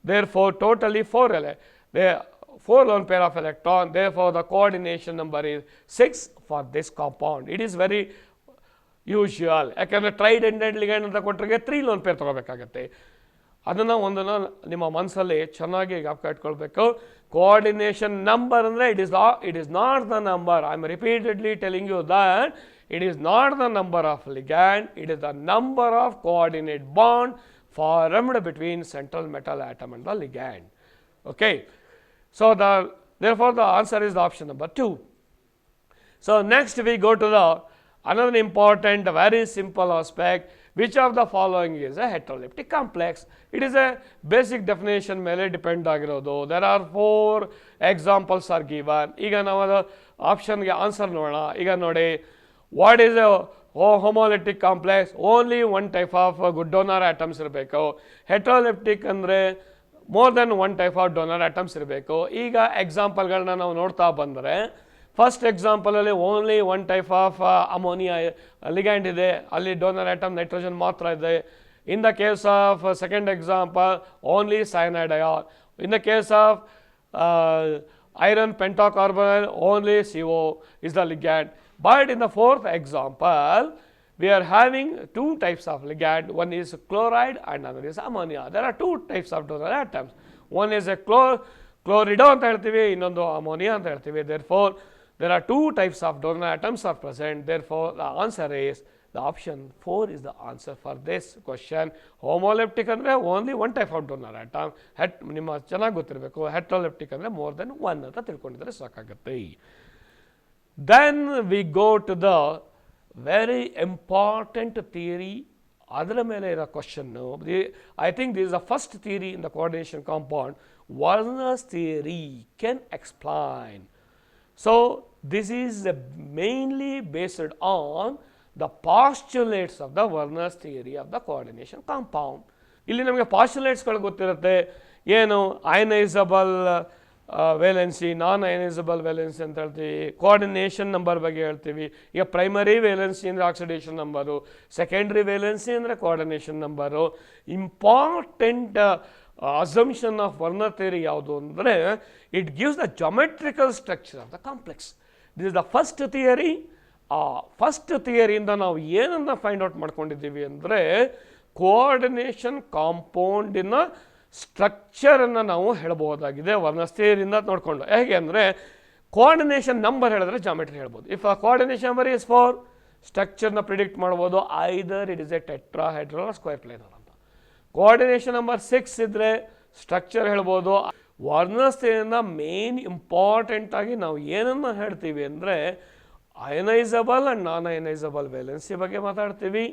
Therefore, totally 4 lone pair of electron. Therefore, the coordination number is 6 for this compound. It is very usual. ಯಾಕಂದರೆ ಟ್ರೈಡೆಂಟೆಡ್ ligand ಅಂತ ಕೊಟ್ಟರೆ 3 lone pair ತಗೋಬೇಕಾಗತ್ತೆ. ಅದನ್ನು ಒಂದನ್ನು ನಿಮ್ಮ ಮನಸ್ಸಲ್ಲಿ ಚೆನ್ನಾಗಿ ಜ್ಞಾಪಕ ಇಟ್ಕೊಳ್ಬೇಕು. ಕೋಆರ್ಡಿನೇಷನ್ ನಂಬರ್ ಅಂದರೆ it is not the number. I am repeatedly telling you that it is not the number of ligand, it is the number of coordinate bond formed between central metal atom and the ligand. Okay, so therefore the answer is the option number 2. So next we go to the another important very simple aspect. Which of the following is a heteroleptic complex? It is a basic definition ಮೇಲೆ depend ಆಗಿರೋದು. There are 4 examples are given. ಈಗ ನಾವು ಅದು ಆಪ್ಷನ್ಗೆ answer ನೋಡೋಣ. ಈಗ ನೋಡಿ, what is a homoleptic complex? Only 1 type of good donor atoms ಇರಬೇಕು. Heteroleptic ಅಂದರೆ more than 1 type of donor atoms ಇರಬೇಕು. ಈಗ ಎಕ್ಸಾಂಪಲ್ಗಳನ್ನ ನಾವು ನೋಡ್ತಾ ಬಂದರೆ, ಫಸ್ಟ್ ಎಕ್ಸಾಂಪಲಲ್ಲಿ only 1 type of ammonia ligand ಇದೆ, ಅಲ್ಲಿ ಡೋನರ್ ಆಟಮ್ ನೈಟ್ರೋಜನ್ ಮಾತ್ರ ಇದೆ. In the case of second example only cyanide ion. ಇನ್ ದ ಕೇಸ್ ಆಫ್ iron pentacarbonyl only CO is the ligand. But in the fourth example we are having 2 types of ligand. One is chloride and another is ammonia. There are 2 types of donor atoms. One is a chlorido ಅಂತ ಹೇಳ್ತೀವಿ, ಇನ್ನೊಂದು ammonia ಅಂತ ಹೇಳ್ತೀವಿ. Therefore there are 2 types of donor atoms are present. Therefore the answer is the option 4 is the answer for this question. Homoleptic ಅಂದರೆ only 1 type of donor atom. ನಿಮ್ಮ ಚೆನ್ನಾಗಿ ಗೊತ್ತಿರಬೇಕು. ಹೆಟ್ರೋಲೆಪ್ಟಿಕ್ ಅಂದರೆ ಮೋರ್ ದೆನ್ 1 ಅಂತ ತಿಳ್ಕೊಂಡಿದ್ರೆ ಸಾಕಾಗುತ್ತೆ. Then we go to the very important theory. ಅದರ ಮೇಲೆ ಇರೋ question, I think this is the first theory in the coordination compound. Werner's theory can explain. So this is mainly based on the postulates of the Werner's theory of the coordination compound. ಇಲ್ಲಿ ನಮಗೆ ಪಾಸ್ಟುಲೇಟ್ಸ್ಗಳು ಗೊತ್ತಿರುತ್ತೆ. ಏನು ಅಯನೈಸಬಲ್ valency, ನಾನ್ ಅಯನೈಸಬಲ್ valency ಅಂತ ಹೇಳ್ತೀವಿ. Coordination number ಬಗ್ಗೆ ಹೇಳ್ತೀವಿ. ಈಗ primary valency ಅಂದರೆ ಆಕ್ಸಿಡೇಷನ್ ನಂಬರು, ಸೆಕೆಂಡ್ರಿ ವೇಲೆನ್ಸಿ ಅಂದರೆ coordination number. Important assumption of Werner theory ಯಾವುದು ಅಂದರೆ it gives the geometrical structure of the complex. This is the first theory. ಆ ಫಸ್ಟ್ ಥಿಯರಿಯಿಂದ ನಾವು ಏನನ್ನು ಫೈಂಡ್ ಔಟ್ ಮಾಡ್ಕೊಂಡಿದ್ದೀವಿ ಅಂದರೆ ಕೋಆರ್ಡಿನೇಷನ್ ಕಾಂಪೌಂಡಿನ ಸ್ಟ್ರಕ್ಚರನ್ನು ನಾವು ಹೇಳಬಹುದಾಗಿದೆ ವರ್ನಸ್ ಥಿಯರಿಯಿಂದ ನೋಡಿಕೊಂಡು. ಹೇಗೆ ಅಂದರೆ ಕೋಆರ್ಡಿನೇಷನ್ ನಂಬರ್ ಹೇಳಿದ್ರೆ ಜಾಮೆಟ್ರಿ ಹೇಳ್ಬೋದು. ಇಫ್ ಆ ಕೋಆರ್ಡಿನೇಷನ್ ನಂಬರ್ ಈಸ್ 4, ಸ್ಟ್ರಕ್ಚರ್ನ ಪ್ರಿಡಿಕ್ಟ್ ಮಾಡ್ಬೋದು, either it is a tetrahedral or square planar ಅಂತ. ಕೋಆರ್ಡಿನೇಷನ್ ನಂಬರ್ 6 ಇದ್ದರೆ ಸ್ಟ್ರಕ್ಚರ್ ಹೇಳ್ಬೋದು. ವರ್ನಸ್ ಥಿಯರಿಯಿಂದ ಮೇನ್ ಇಂಪಾರ್ಟೆಂಟ್ ಆಗಿ ನಾವು ಏನನ್ನು ಹೇಳ್ತೀವಿ ಅಂದರೆ ಅಯನೈಸಬಲ್ ಆ್ಯಂಡ್ ನಾನ್ ಅಯನೈಸಬಲ್ ವೇಲೆನ್ಸಿ ಬಗ್ಗೆ ಮಾತಾಡ್ತೀವಿ,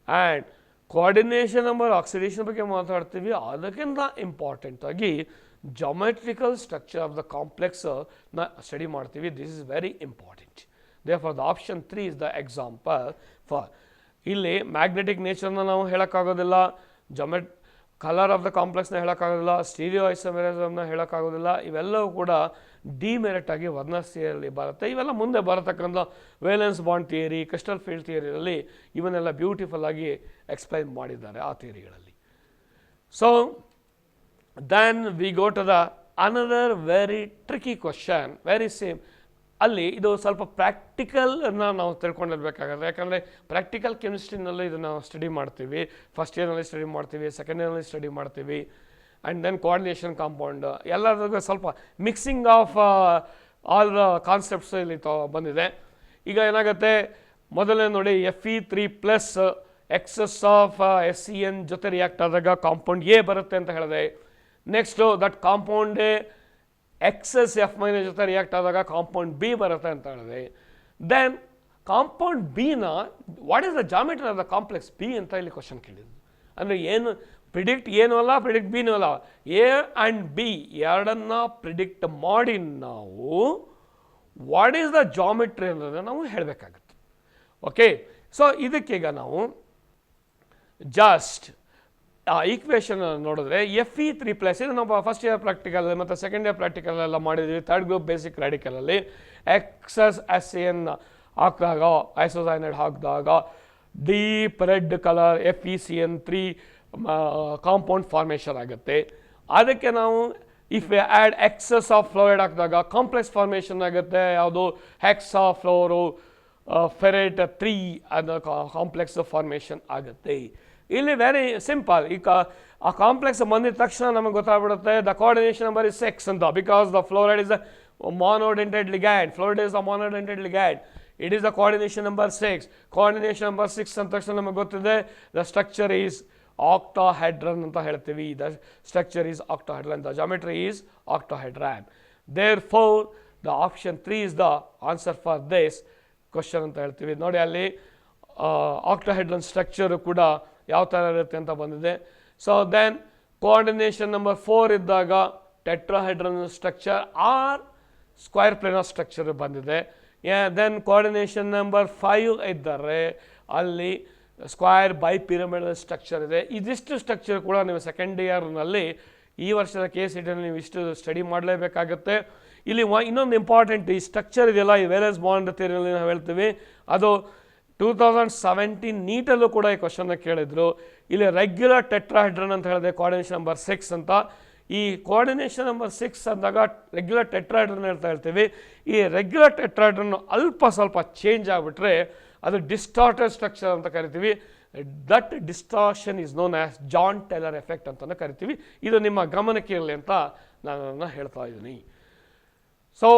ಆ್ಯಂಡ್ ಕೋಆರ್ಡಿನೇಷನ್ ನಂಬರ್ ಆಕ್ಸಿಡೇಷನ್ ಬಗ್ಗೆ ಮಾತಾಡ್ತೀವಿ. ಅದಕ್ಕಿಂತ ಇಂಪಾರ್ಟೆಂಟ್ ಆಗಿ geometrical structure of the complex ನ ಸ್ಟಡಿ ಮಾಡ್ತೀವಿ. This is very important. therefore the option 3 is the example for. ಇಲ್ಲಿ ಮ್ಯಾಗ್ನೆಟಿಕ್ ನೇಚರ್ನ ನಾವು ಹೇಳೋಕ್ಕಾಗೋದಿಲ್ಲ, ಕಲರ್ ಆಫ್ ದ ಕಾಂಪ್ಲೆಕ್ಸ್ನ ಹೇಳೋಕ್ಕಾಗೋದಿಲ್ಲ, ಸ್ಟೀರಿಯೋ ಐಸೋಮೆರಿಸಮ್ನ ಹೇಳೋಕ್ಕಾಗೋದಿಲ್ಲ. ಇವೆಲ್ಲವೂ ಕೂಡ ಡಿಮೆರಿಟ್ ಆಗಿ ವರ್ನಸ್ ಥಿಯರಿಯಲ್ಲಿ ಬರುತ್ತೆ. ಇವೆಲ್ಲ ಮುಂದೆ ಬರತಕ್ಕಂಥ valence bond theory, crystal field ಥಿಯರಿಯಲ್ಲಿ ಇವನ್ನೆಲ್ಲ ಬ್ಯೂಟಿಫುಲ್ ಆಗಿ ಎಕ್ಸ್ಪ್ಲೈನ್ ಮಾಡಿದ್ದಾರೆ ಆ ಥಿಯರಿಗಳಲ್ಲಿ. So then we go to the another very tricky question, very same. ಅಲ್ಲಿ ಇದು ಸ್ವಲ್ಪ ಪ್ರಾಕ್ಟಿಕಲನ್ನು ನಾವು ತಿಳ್ಕೊಂಡಿರ್ಬೇಕಾಗುತ್ತೆ. ಯಾಕಂದರೆ ಪ್ರಾಕ್ಟಿಕಲ್ ಕೆಮಿಸ್ಟ್ರಿನಲ್ಲಿ ಇದನ್ನು ನಾವು ಸ್ಟಡಿ ಮಾಡ್ತೀವಿ. ಫಸ್ಟ್ ಇಯರ್ನಲ್ಲಿ ಸ್ಟಡಿ ಮಾಡ್ತೀವಿ, ಸೆಕೆಂಡ್ ಇಯರ್ನಲ್ಲಿ ಸ್ಟಡಿ ಮಾಡ್ತೀವಿ, ಆ್ಯಂಡ್ ದೆನ್ ಕೋಆರ್ಡಿನೇಷನ್ ಕಾಂಪೌಂಡ್ ಎಲ್ಲದಕ್ಕೂ ಸ್ವಲ್ಪ mixing of all the concepts ಇಲ್ಲಿ ಬಂದಿದೆ. ಈಗ ಏನಾಗುತ್ತೆ, ಮೊದಲನೇ ನೋಡಿ Fe3+ ಎಕ್ಸಸ್ ಆಫ್ SCN ಜೊತೆ ರಿಯಾಕ್ಟ್ ಆದಾಗ ಕಾಂಪೌಂಡ್ ಎ ಬರುತ್ತೆ ಅಂತ ಹೇಳಿದೆ. Next that compound A excess F- ಜೊತೆ ರಿಯಾಕ್ಟ್ ಆದಾಗ ಕಾಂಪೌಂಡ್ ಬಿ ಬರುತ್ತೆ ಅಂತ ಹೇಳಿದೆ. ದೆನ್ ಕಾಂಪೌಂಡ್ ಬಿನ what is the geometry of the complex B ಅಂತ ಇಲ್ಲಿ ಕ್ವಶನ್ ಕೇಳಿದ್ರು. ಅಂದರೆ ಏನು ಪ್ರಿಡಿಕ್ಟ್ ಏನೂ ಅಲ್ಲ, ಪ್ರಿಡಿಕ್ಟ್ ಬಿನೂ ಅಲ್ಲ, ಎ ಆ್ಯಂಡ್ ಬಿ ಎರಡನ್ನ ಪ್ರಿಡಿಕ್ಟ್ ಮಾಡಿ ನಾವು ವಾಟ್ ಈಸ್ ದ ಜಾಮೆಟ್ರಿ ಅನ್ನೋದನ್ನು ನಾವು ಹೇಳಬೇಕಾಗುತ್ತೆ. ಓಕೆ, ಸೊ ಇದಕ್ಕೀಗ ನಾವು ಜಸ್ಟ್ ಆ ಈಕ್ವೇಷನ್ ನೋಡಿದ್ರೆ Fe3+ ಇದು ನಾವು ಫಸ್ಟ್ ಇಯರ್ ಪ್ರಾಕ್ಟಿಕಲ್ ಮತ್ತು ಸೆಕೆಂಡ್ ಇಯರ್ ಪ್ರಾಕ್ಟಿಕಲ್ ಎಲ್ಲ ಮಾಡಿದ್ವಿ. ಥರ್ಡ್ ಗ್ರೂಪ್ ಬೇಸಿಕ್ ರಾಡಿಕಲಲ್ಲಿ ಎಕ್ಸಸ್ SCN ಹಾಕಿದಾಗ, ಐಸೋಸೈನೈಡ್ ಹಾಕಿದಾಗ deep red colour FeCN3 compound formation ಆಗುತ್ತೆ. ಅದಕ್ಕೆ ನಾವು if add excess of fluoride ಹಾಕಿದಾಗ ಕಾಂಪ್ಲೆಕ್ಸ್ ಫಾರ್ಮೇಷನ್ ಆಗುತ್ತೆ. ಯಾವುದು ಹೆಕ್ಸಾ ಫ್ಲೋರು ಫೆರೇಟ್ 3 ಅನ್ನೋ ಕಾಂಪ್ಲೆಕ್ಸ್ ಫಾರ್ಮೇಷನ್ ಆಗುತ್ತೆ. ಇಲ್ಲಿ ವೆರಿ ಸಿಂಪಲ್. ಈಗ ಆ ಕಾಂಪ್ಲೆಕ್ಸ್ ಬಂದಿದ ತಕ್ಷಣ ನಮಗೆ ಗೊತ್ತಾಗ್ಬಿಡುತ್ತೆ ದ ಕೋಆರ್ಡಿನೇಷನ್ ನಂಬರ್ ಇಸ್ 6 ಅಂತ, because the fluoride is a monodentate ligand. Fluoride is a monodentate ligand. It is the coordination number 6. Coordination number 6 ಅಂದ ತಕ್ಷಣ ನಮಗೆ ಗೊತ್ತಿದೆ ದ ಸ್ಟ್ರಕ್ಚರ್ ಈಸ್ octahedron ಅಂತ ಹೇಳ್ತೀವಿ. The structure is octahedron. The geometry is octahedron. Therefore the option 3 is the answer for this question ಅಂತ ಹೇಳ್ತೀವಿ. ನೋಡಿ ಅಲ್ಲಿ octahedron ಸ್ಟ್ರಕ್ಚರ್ ಕೂಡ ಯಾವ ಥರ ಇರುತ್ತೆ ಅಂತ ಬಂದಿದೆ. ಸೊ ದೆನ್ ಕೋಆರ್ಡಿನೇಷನ್ ನಂಬರ್ 4 ಇದ್ದಾಗ tetrahedron structure or square planar structure ಬಂದಿದೆ. ದೆನ್ ಕೋಆರ್ಡಿನೇಷನ್ ನಂಬರ್ 5 ಇದ್ದರೆ ಅಲ್ಲಿ ಸ್ಕ್ವೇರ್ ಬೈ ಪಿರಮಿಡಲ್ ಸ್ಟ್ರಕ್ಚರ್ ಇದೆ. ಇದಿಷ್ಟು ಸ್ಟ್ರಕ್ಚರ್ ಕೂಡ ನೀವು ಸೆಕೆಂಡ್ ಇಯರ್ನಲ್ಲಿ ಈ ವರ್ಷದ KCET ನೀವು ಇಷ್ಟು ಸ್ಟಡಿ ಮಾಡಲೇಬೇಕಾಗುತ್ತೆ. ಇಲ್ಲಿ ಇನ್ನೊಂದು ಇಂಪಾರ್ಟೆಂಟ್, ಈ ಸ್ಟ್ರಕ್ಚರ್ ಇದೆಯಲ್ಲ, ಈ ವೇಲೆನ್ಸ್ ಬಾಂಡ್ ಥಿಯರಿಯಲ್ಲಿ ನಾವು ಹೇಳ್ತೀವಿ, ಅದು 2017 ನೀಟಲ್ಲೂ ಕೂಡ ಈ ಕ್ವಶನ್ನ ಕೇಳಿದ್ರು. ಇಲ್ಲಿ ರೆಗ್ಯುಲರ್ ಟೆಟ್ರಾಹೆಡ್ರನ್ ಅಂತ ಹೇಳಿದೆ, ಕೋಆರ್ಡಿನೇಷನ್ ನಂಬರ್ 6 ಅಂತ. ಈ ಕೋಆರ್ಡಿನೇಷನ್ ನಂಬರ್ 6 ಅಂದಾಗ ರೆಗ್ಯುಲರ್ ಟೆಟ್ರಾಹೆಡ್ರನ್ ಅಂತ ಹೇಳ್ತೀವಿ. ಈ ರೆಗ್ಯುಲರ್ ಟೆಟ್ರಾಹೆಡ್ರನ್ ಅಲ್ಪ ಸ್ವಲ್ಪ ಚೇಂಜ್ ಆಗಿಬಿಟ್ರೆ ಅದು ಡಿಸ್ಟಾರ್ಟೆಡ್ ಸ್ಟ್ರಕ್ಚರ್ ಅಂತ ಕರಿತೀವಿ. That distortion is known as Jahn Teller effect ಅಂತಲೂ ಕರಿತೀವಿ. ಇದು ನಿಮ್ಮ ಗಮನಕ್ಕೆ ಇರಲಿ ಅಂತ ನಾನು ಹೇಳ್ತಾ ಇದ್ದೀನಿ. So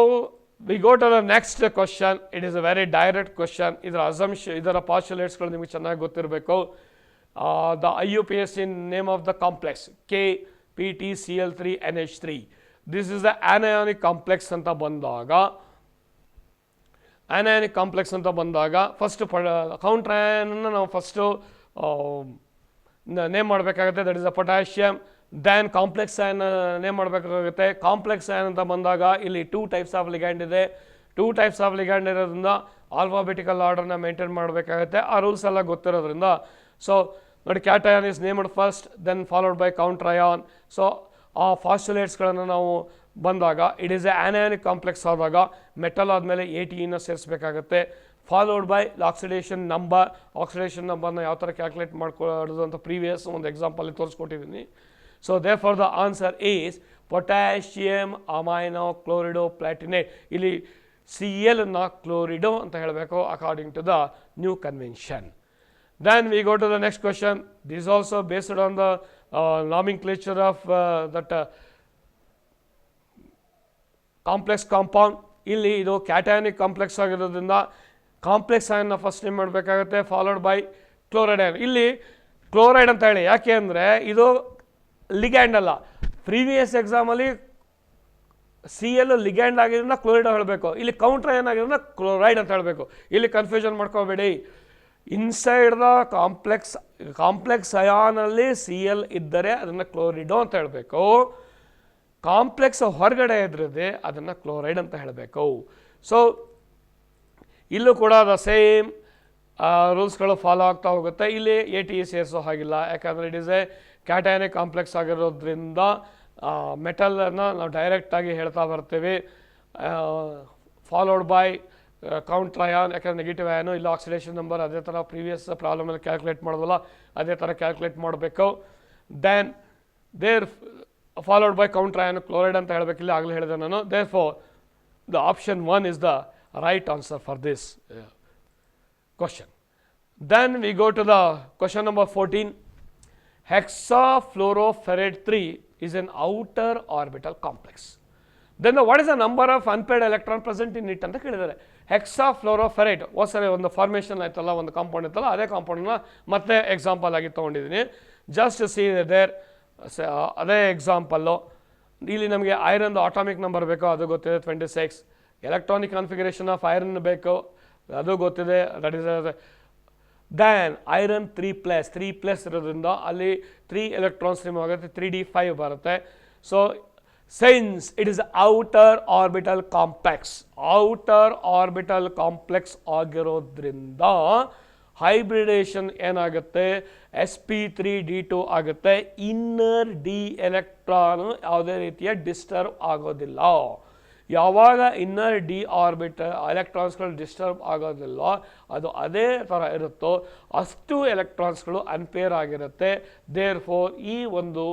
we go to the next question. It is a very direct question. ಇದರ ಅಸಂಪ್ಷನ್, ಇದರ ಪಾಸ್ಟುಲೇಟ್ಸ್ಗಳು ನಿಮಗೆ ಚೆನ್ನಾಗಿ ಗೊತ್ತಿರಬೇಕು. The IUPAC name of the complex KPtCl3NH3. This is the anionic complex ಅಂತ ಬಂದಾಗ, ಆನಯಾನಿಕ್ ಕಾಂಪ್ಲೆಕ್ಸ್ ಅಂತ ಬಂದಾಗ ಫಸ್ಟ್ ಕೌಂಟ್ರ್ ಆಯನನ್ನು ನಾವು ಫಸ್ಟು ನೇಮ್ ಮಾಡಬೇಕಾಗುತ್ತೆ. That is a potassium. Then complex ion name ಮಾಡಬೇಕಾಗುತ್ತೆ. ಕಾಂಪ್ಲೆಕ್ಸ್ ಆಯನ್ ಅಂತ ಬಂದಾಗ ಇಲ್ಲಿ 2 ಟೈಪ್ಸ್ ಆಫ್ ಲಿಗ್ಯಾಂಡ್ ಇದೆ. 2 ಟೈಪ್ಸ್ ಆಫ್ ಲಿಗ್ಯಾಂಡ್ ಇರೋದ್ರಿಂದ ಆಲ್ಫಾಬೆಟಿಕಲ್ ಆರ್ಡರ್ನ ಮೇಂಟೈನ್ ಮಾಡಬೇಕಾಗುತ್ತೆ. ಆ ರೂಲ್ಸ್ ಎಲ್ಲ ಗೊತ್ತಿರೋದ್ರಿಂದ ಸೊ ನೋಡಿ, cation is named first, then followed by counter ion. So ಆ ಫಾಸ್ಟುಲೇಟ್ಸ್ಗಳನ್ನು ನಾವು ಬಂದಾಗ it is a anionic complex ಆದಾಗ ಮೆಟಲ್ ಆದಮೇಲೆ ATEನ ಸೇರಿಸಬೇಕಾಗುತ್ತೆ. Followed by oxidation number. Oxidation ನಂಬರ್ನ ಯಾವ ಥರ ಕ್ಯಾಲ್ಕುಲೇಟ್ ಮಾಡ್ಕೊಳ್ಳೋದು ಅಂತ ಪ್ರೀವಿಯಸ್ ಒಂದು ಎಕ್ಸಾಂಪಲ್ಲಿ ತೋರಿಸ್ಕೊಟ್ಟಿದ್ದೀನಿ. So therefore the answer is potassium amino chloridoplatinate. ಇಲ್ಲಿ Cl ನ ಕ್ಲೋರಿಡೋ ಅಂತ ಹೇಳಬೇಕು according to the new convention. Then we go to the next question. This is also based on the nomenclature of that complex compound. ಇಲ್ಲಿ ಇದು ಕ್ಯಾಟಯಾನಿಕ್ complex ಆಗಿರೋದ್ರಿಂದ complex ಅಯನ್ನ first ಏನು ಮಾಡಬೇಕಾಗುತ್ತೆ, followed by chloride iron. ಇಲ್ಲಿ chloride ಅಂತ ಹೇಳಿ ಯಾಕೆ ಅಂದರೆ ಇದು ಲಿಗ್ಯಾಂಡ್ ಅಲ್ಲ. ಪ್ರೀವಿಯಸ್ ಎಕ್ಸಾಮಲ್ಲಿ Cl ಲಿಗ್ಯಾಂಡ್ ಆಗಿರೋದ್ರಿಂದ ಕ್ಲೋರೈಡ್ ಹೇಳಬೇಕು, ಇಲ್ಲಿ ಕೌಂಟರ್ ಏನಾಗಿರೋದ್ರಿಂದ ಕ್ಲೋರೈಡ್ ಅಂತ ಹೇಳಬೇಕು. ಇಲ್ಲಿ ಕನ್ಫ್ಯೂಷನ್ ಮಾಡ್ಕೋಬೇಡಿ. ಇನ್ಸೈಡ್ ದ ಕಾಂಪ್ಲೆಕ್ಸ್ ಅಯಾನಲ್ಲಿ Cl ಇದ್ದರೆ ಅದನ್ನು ಕ್ಲೋರಿಡೋ ಅಂತ ಹೇಳಬೇಕು. ಕಾಂಪ್ಲೆಕ್ಸ್ ಹೊರಗಡೆ ಇದ್ರದೆ ಅದನ್ನು ಕ್ಲೋರೈಡ್ ಅಂತ ಹೇಳಬೇಕು. ಸೊ ಇಲ್ಲೂ ಕೂಡ ದ ಸೇಮ್ ರೂಲ್ಸ್ಗಳು ಫಾಲೋ ಆಗ್ತಾ ಹೋಗುತ್ತೆ. ಇಲ್ಲಿ ATE ಸೇರಿಸೋ ಹಾಗಿಲ್ಲ, ಯಾಕಂದರೆ ಇಟ್ ಈಸ್ ಎ ಕ್ಯಾಟಯಾನಿಕ್ ಕಾಂಪ್ಲೆಕ್ಸ್ ಆಗಿರೋದ್ರಿಂದ ಮೆಟಲನ್ನು ನಾವು ಡೈರೆಕ್ಟಾಗಿ ಹೇಳ್ತಾ ಬರ್ತೀವಿ. ಫಾಲೋಡ್ ಬೈ ಕೌಂಟರ್ ಅಯಾನ್, ಯಾಕಂದರೆ ನೆಗೆಟಿವ್ ಅಯಾನು, ಇಲ್ಲ ಆಕ್ಸಿಡೇಷನ್ ನಂಬರ್ ಅದೇ ಥರ ಪ್ರೀವಿಯಸ್ ಪ್ರಾಬ್ಲಮಲ್ಲಿ ಕ್ಯಾಲ್ಕುಲೇಟ್ ಮಾಡೋದಲ್ಲ ಅದೇ ಥರ ಕ್ಯಾಲ್ಕುಲೇಟ್ ಮಾಡಬೇಕು. Then there followed by counter anion chloride ಅಂತ ಹೇಳಬೇಕಿಲ್ಲ, ಆಗಲೇ ಹೇಳಿದೆ ನಾನು. Therefore the option 1 is the right answer for this question. Then we go to the question number 14. Hexafluoroferrate 3 is an outer orbital complex. Then what is the number of unpaired electron present in it ಅಂತ ಕೇಳಿದ್ದಾರೆ. ಹೆಕ್ಸಾಫ್ಲೋರೋಫೆರೇಟ್ ಸರಿ ಒಂದು formation ಆಯ್ತಲ್ಲ, ಒಂದು compound ಇತ್ತಲ್ಲ, ಅದೇ ಕಾಂಪೌಂಡ್ನ ಮತ್ತೆ example ಆಗಿ ತೊಗೊಂಡಿದ್ದೀನಿ. ಜಸ್ಟ್ ಸಿ ದೇರ್ ಅದೇ ಎಕ್ಸಾಂಪಲ್ಲು. ಇಲ್ಲಿ ನಮಗೆ ಐರನ್ದು ಆಟಾಮಿಕ್ ನಂಬರ್ ಬೇಕು, ಅದು ಗೊತ್ತಿದೆ 26. ಎಲೆಕ್ಟ್ರಾನಿಕ್ ಕಾನ್ಫಿಗರೇಷನ್ ಆಫ್ ಐರನ್ ಬೇಕು, ಅದು ಗೊತ್ತಿದೆ, ದಟ್ ಇಸ್ ದ್ಯಾನ್ ಐರನ್ 3+ ಇರೋದ್ರಿಂದ ಅಲ್ಲಿ 3 ಎಲೆಕ್ಟ್ರಾನ್ಸ್ ರಿಮೂವ್ ಆಗುತ್ತೆ, 3d5 ಬರುತ್ತೆ. So since it is outer orbital complex ಆಗಿರೋದ್ರಿಂದ ಹೈಬ್ರಿಡೇಷನ್ ಏನಾಗುತ್ತೆ, sp3d2 ಆಗುತ್ತೆ. ಇನ್ನರ್ ಡಿ ಎಲೆಕ್ಟ್ರಾನ್ ಯಾವುದೇ ರೀತಿಯ ಡಿಸ್ಟರ್ಬ್ ಆಗೋದಿಲ್ಲ. ಯಾವಾಗ ಇನ್ನರ್ ಡಿ ಆರ್ಬಿಟಲ್ ಎಲೆಕ್ಟ್ರಾನ್ಸ್ಗಳು ಡಿಸ್ಟರ್ಬ್ ಆಗೋದಿಲ್ಲ, ಅದು ಅದೇ ಥರ ಇರುತ್ತೋ ಅಷ್ಟು ಎಲೆಕ್ಟ್ರಾನ್ಸ್ಗಳು ಅನ್ಪೇರ್ ಆಗಿರುತ್ತೆ. ದೇರ್ ಫೋರ್ ಈ ಒಂದು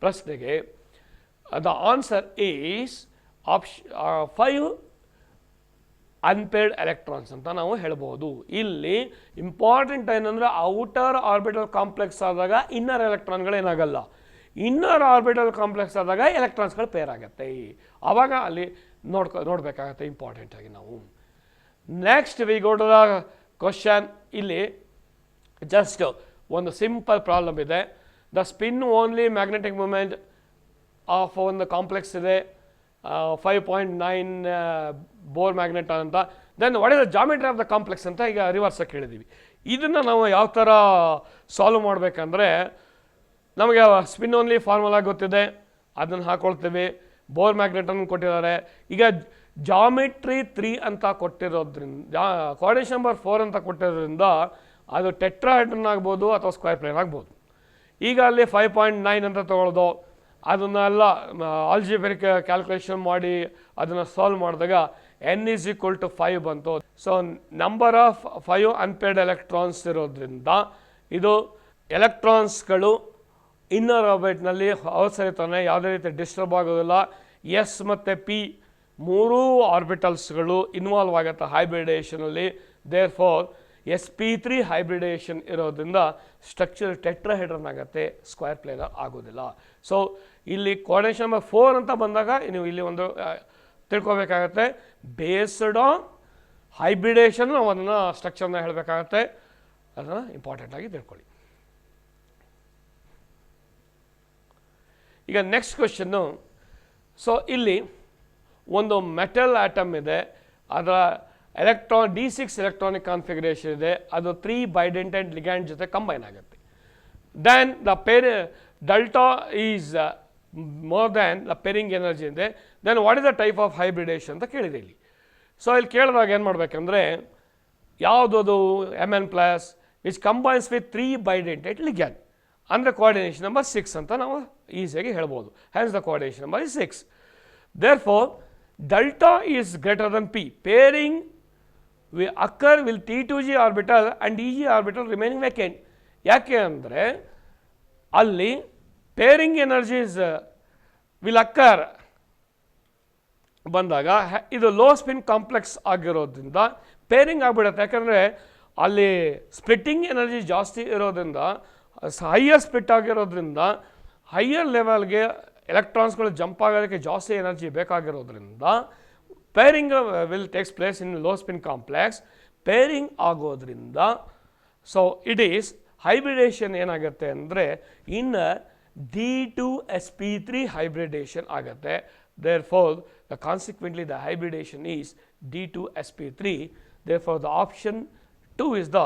ಪ್ರಶ್ನೆಗೆ the answer is 5 unpaired electrons ಅಂತ ನಾವು ಹೇಳ್ಬೋದು. ಇಲ್ಲಿ ಇಂಪಾರ್ಟೆಂಟ್ ಏನಂದರೆ ಔಟರ್ ಆರ್ಬಿಟಲ್ ಕಾಂಪ್ಲೆಕ್ಸ್ ಆದಾಗ ಇನ್ನರ್ ಎಲೆಕ್ಟ್ರಾನ್ಗಳು ಏನಾಗಲ್ಲ, ಇನ್ನರ್ ಆರ್ಬಿಟಲ್ ಕಾಂಪ್ಲೆಕ್ಸ್ ಆದಾಗ ಎಲೆಕ್ಟ್ರಾನ್ಸ್ಗಳು ಪೇರ್ ಆಗುತ್ತೆ. ಆವಾಗ ಅಲ್ಲಿ ನೋಡಬೇಕಾಗತ್ತೆ ಇಂಪಾರ್ಟೆಂಟಾಗಿ ನಾವು. Next we go to the question. ಇಲ್ಲಿ ಜಸ್ಟ್ ಒಂದು ಸಿಂಪಲ್ ಪ್ರಾಬ್ಲಮ್ ಇದೆ. The spin only magnetic moment of ಒಂದು ಕಾಂಪ್ಲೆಕ್ಸ್ ಇದೆ 5.9 ಬೋರ್ ಮ್ಯಾಗ್ನೆಟ್ ಅಂತ. Then what is the geometry of the complex ಅಂತ ಈಗ ರಿವರ್ಸಾಗಿ ಕೇಳಿದ್ದೀವಿ. ಇದನ್ನು ನಾವು ಯಾವ ಥರ ಸಾಲ್ವ್ ಮಾಡಬೇಕಂದ್ರೆ, ನಮಗೆ ಸ್ಪಿನ್ ಓನ್ಲಿ ಫಾರ್ಮುಲಾ ಗೊತ್ತಿದೆ, ಅದನ್ನು ಹಾಕ್ಕೊಳ್ತೀವಿ. ಬೋರ್ ಮ್ಯಾಗ್ನೆಟನ್ನು ಕೊಟ್ಟಿದ್ದಾರೆ. ಈಗ ಜಾಮೆಟ್ರಿ 3 ಅಂತ ಕೊಟ್ಟಿರೋದ್ರಿಂದ, ಕೋಆರ್ಡಿನೇಷನ್ ನಂಬರ್ 4 ಅಂತ ಕೊಟ್ಟಿರೋದ್ರಿಂದ ಅದು ಟೆಟ್ರಾಹೆಡ್ರನ್ ಆಗ್ಬೋದು ಅಥವಾ ಸ್ಕ್ವೇರ್ ಪ್ಲೇನ್ ಆಗ್ಬೋದು. ಈಗ ಅಲ್ಲಿ 5.9 ಅಂತ ತೊಗೊಳ್ಳೋದು, ಅದನ್ನೆಲ್ಲ ಆಲ್ಜಿಬ್ರಿಕ್ ಕ್ಯಾಲ್ಕುಲೇಷನ್ ಮಾಡಿ ಅದನ್ನು ಸಾಲ್ವ್ ಮಾಡಿದಾಗ n = 5 ಬಂತು. So number of 5 unpaired electrons ಇರೋದ್ರಿಂದ ಇದು ಎಲೆಕ್ಟ್ರಾನ್ಸ್ಗಳು ಇನ್ನರ್ ಆರ್ಬಿಟ್ನಲ್ಲಿ ಅವಸರಿತಾನೆ ಯಾವುದೇ ರೀತಿ ಡಿಸ್ಟರ್ಬ್ ಆಗೋದಿಲ್ಲ. ಎಸ್ ಮತ್ತು ಪಿ ಮೂರೂ ಆರ್ಬಿಟಲ್ಸ್ಗಳು ಇನ್ವಾಲ್ವ್ ಆಗುತ್ತೆ ಹೈಬ್ರಿಡೇಷನಲ್ಲಿ. ದೇರ್ ಫಾರ್ sp3 ಹೈಬ್ರಿಡೇಷನ್ ಇರೋದ್ರಿಂದ ಸ್ಟ್ರಕ್ಚರ್ ಟೆಟ್ರಾಹೆಡ್ರನ್ ಆಗುತ್ತೆ, ಸ್ಕ್ವೇರ್ ಪ್ಲೇನರ್ ಆಗೋದಿಲ್ಲ. ಸೊ ಇಲ್ಲಿ ಕೋಆರ್ಡಿನೇಷನ್ ನಂಬರ್ 4 ಅಂತ ಬಂದಾಗ ನೀವು ಇಲ್ಲಿ ಒಂದು ತಿಳ್ಕೊಬೇಕಾಗತ್ತೆ, ಬೇಸ್ಡ್ ಆನ್ ಹೈಬ್ರಿಡೇಷನ್ ನಾವು ಅದನ್ನು ಸ್ಟ್ರಕ್ಚರ್ನ ಹೇಳಬೇಕಾಗತ್ತೆ. ಅದನ್ನು ಇಂಪಾರ್ಟೆಂಟಾಗಿ ತಿಳ್ಕೊಳ್ಳಿ. ಈಗ ನೆಕ್ಸ್ಟ್ ಕ್ವೆಶ್ಚನ್ನು. ಸೊ ಇಲ್ಲಿ ಒಂದು ಮೆಟಲ್ ಆಟಮ್ ಇದೆ, ಅದರ D6 ಎಲೆಕ್ಟ್ರಾನಿಕ್ ಕಾನ್ಫಿಗರೇಷನ್ ಇದೆ, ಅದು 3 ಬೈಡೆಂಟೆಡ್ ಲಿಗ್ಯಾಂಡ್ ಜೊತೆ ಕಂಬೈನ್ ಆಗುತ್ತೆ. Then the delta is more than the pairing energy ಇದೆ. Then what is the type of hybridisation ಅಂತ ಕೇಳಿದೆ ಇಲ್ಲಿ. ಸೊ ಇಲ್ಲಿ ಕೇಳಿದಾಗ ಏನು ಮಾಡಬೇಕಂದ್ರೆ, ಯಾವುದದು Mn+ which combines with 3 bidentate ligand ಅಂದರೆ ಕೋಆರ್ಡಿನೇಷನ್ ನಂಬರ್ 6 ಅಂತ ನಾವು ಈಸಿಯಾಗಿ ಹೇಳ್ಬೋದು. Hence the coordination number is 6. Therefore delta is greater than P. Pairing occur will T2g orbital and EG orbital remaining vacant. ಯಾಕೆ ಅಂದರೆ ಅಲ್ಲಿ ಪೇರಿಂಗ್ ಎನರ್ಜೀಸ್ ವಿಲ್ ಅಕ್ಕರ್ ಬಂದಾಗ ಇದು ಲೋ ಸ್ಪಿನ್ ಕಾಂಪ್ಲೆಕ್ಸ್ ಆಗಿರೋದ್ರಿಂದ ಪೇರಿಂಗ್ ಆಗಿಬಿಡುತ್ತೆ. ಯಾಕಂದರೆ ಅಲ್ಲಿ ಸ್ಪ್ಲಿಟ್ಟಿಂಗ್ ಎನರ್ಜಿ ಜಾಸ್ತಿ ಇರೋದ್ರಿಂದ ಹೈಯರ್ ಸ್ಪ್ಲಿಟ್ ಆಗಿರೋದ್ರಿಂದ ಹೈಯರ್ ಲೆವೆಲ್ಗೆ ಎಲೆಕ್ಟ್ರಾನ್ಸ್ಗಳು ಜಂಪ್ ಆಗೋದಕ್ಕೆ ಜಾಸ್ತಿ ಎನರ್ಜಿ ಬೇಕಾಗಿರೋದ್ರಿಂದ pairing will takes place in low spin complex. Pairing ಆಗೋದ್ರಿಂದ ಸೊ ಇಟ್ ಈಸ್ ಹೈಬ್ರಿಡೇಷನ್ ಏನಾಗುತ್ತೆ ಅಂದರೆ ಇನ್ D2sp3 hybridation ಆಗುತ್ತೆ. Therefore, consequently the hybridation is D2sp3. Therefore, the option 2 is the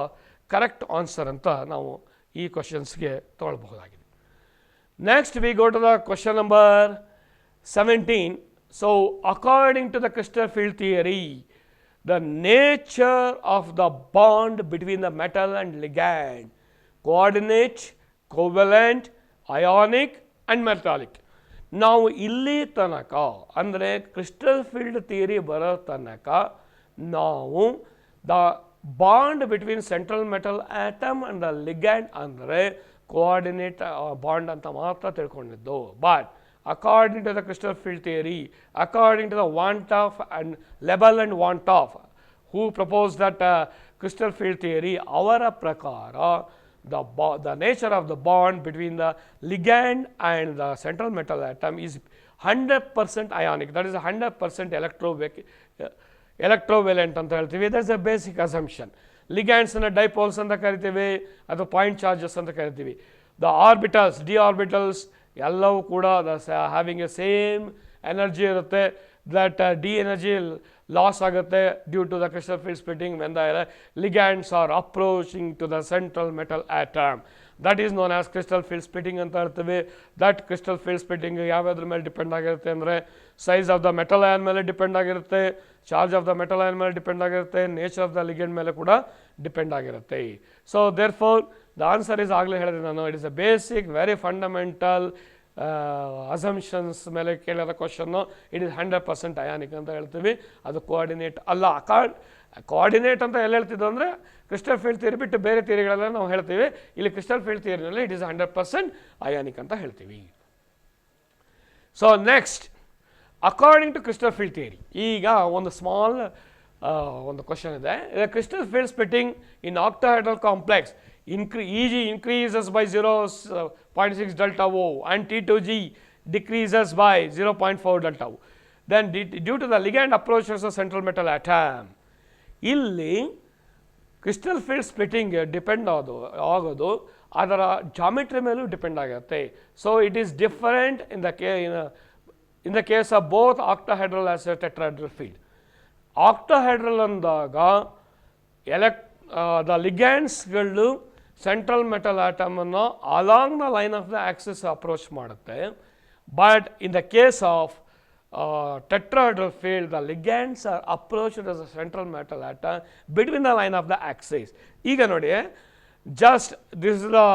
correct answer ಅಂತ ನಾವು ಈ ಕ್ವಶನ್ಸ್ಗೆ ತೊಗೊಳ್ಬಹುದಾಗಿದೆ. Next we go to the question number 17. So, according to the crystal field theory, the nature of the bond between the metal and ligand, coordinate, covalent, ionic and metallic. ನಾವು ಇಲ್ಲಿ ತನಕ ಅಂದರೆ crystal field theory ಬರೋ ತನಕ ನಾವು the bond between central metal atom and the ligand ಅಂದರೆ coordinate bond ಅಂತ ಮಾತ್ರ ತಿಳ್ಕೊಂಡಿದ್ದು. But according to the crystal field theory, according to the ವಾಂಟ್ ಆಫ್ ಆ್ಯಂಡ್ ಲೆಬಲ್ ಆ್ಯಂಡ್ ವಾಂಟ್ ಆಫ್ who propose that crystal field theory, ಅವರ ಪ್ರಕಾರ the nature of the bond between the ligand and the central metal atom is 100% ionic. That is 100% electrovalent ಅಂತ ಹೇಳ್ತೀವಿ. that is a basic assumption. ligands ಅನ್ನು dipoles ಅಂತ ಕರಿತೀವಿ ಅಥವಾ point charges ಅಂತ ಕರಿತೀವಿ. the orbitals, d orbitals ಎಲ್ಲವೂ ಕೂಡ having a same energy ಇರುತ್ತೆ. that d energy loss ಆಗುತ್ತೆ due to the crystal field splitting when the ligands are approaching to the central metal atom. That is known as crystal field splitting ಅಂತ ಹೇಳ್ತೀವಿ. that crystal field splitting ಯಾವ್ಯಾವ್ದ್ರ ಮೇಲೆ depend ಆಗಿರುತ್ತೆ ಅಂದರೆ size of the metal ion ಮೇಲೆ depend ಆಗಿರುತ್ತೆ, charge of the metal ion ಮೇಲೆ depend ಆಗಿರುತ್ತೆ, nature of the ligand ಮೇಲೆ ಕೂಡ ಡಿಪೆಂಡ್ ಆಗಿರುತ್ತೆ. So therefore the answer is ಆಗಲೇ ಹೇಳಿದೆ ನಾನು, it is a basic very fundamental assumptions ಮೇಲೆ ಕೇಳಿರೋ ಕ್ವಶನ್ನು. ಇಟ್ ಇಸ್ 100% ಅಯಾನಿಕ್ ಅಂತ ಹೇಳ್ತೀವಿ. ಅದು ಕೋಆರ್ಡಿನೇಟ್ ಅಲ್ಲ. ಕೋಆರ್ಡಿನೇಟ್ ಅಂತ ಎಲ್ಲಿ ಹೇಳ್ತಿದ್ದು ಅಂದರೆ ಕ್ರಿಸ್ಟಲ್ ಫೀಲ್ಡ್ ಥಿಯರಿ ಬಿಟ್ಟು ಬೇರೆ ಥಿಯರಿಗಳೆಲ್ಲ ನಾವು ಹೇಳ್ತೀವಿ. ಇಲ್ಲಿ ಕ್ರಿಸ್ಟಲ್ ಫೀಲ್ಡ್ ಥಿಯರಿನಲ್ಲಿ ಇಟ್ ಇಸ್ 100% ಅಯಾನಿಕ್ ಅಂತ ಹೇಳ್ತೀವಿ. So next, according to crystal field theory, ಈಗ ಒಂದು ಸ್ಮಾಲ್ ಒಂದು ಕ್ವಶನ್ ಇದೆ. Crystal field splitting in octahedral complex Eg increases by 0.6 delta O and T2G decreases by 0.4 delta O. Then due to the ligand approaches the central metal atom, ಇಲ್ಲಿ crystal field splitting depend ಆಗೋದು ಅದರ geometry ಮೇಲೂ depend ಆಗುತ್ತೆ. So it is different in the case of both octahedral as a tetrahedral field. Octahedral ಅಂದಾಗ the ಲಿಗ್ಯಾಂಡ್ಸ್ಗಳು central metal ಆಟಮನ್ನು along the line of the axis approach ಮಾಡುತ್ತೆ. But in the case of tetrahedral field, the ligands are approached as a central metal atom between the line of the axis. ಈಗ ನೋಡಿ, just this is the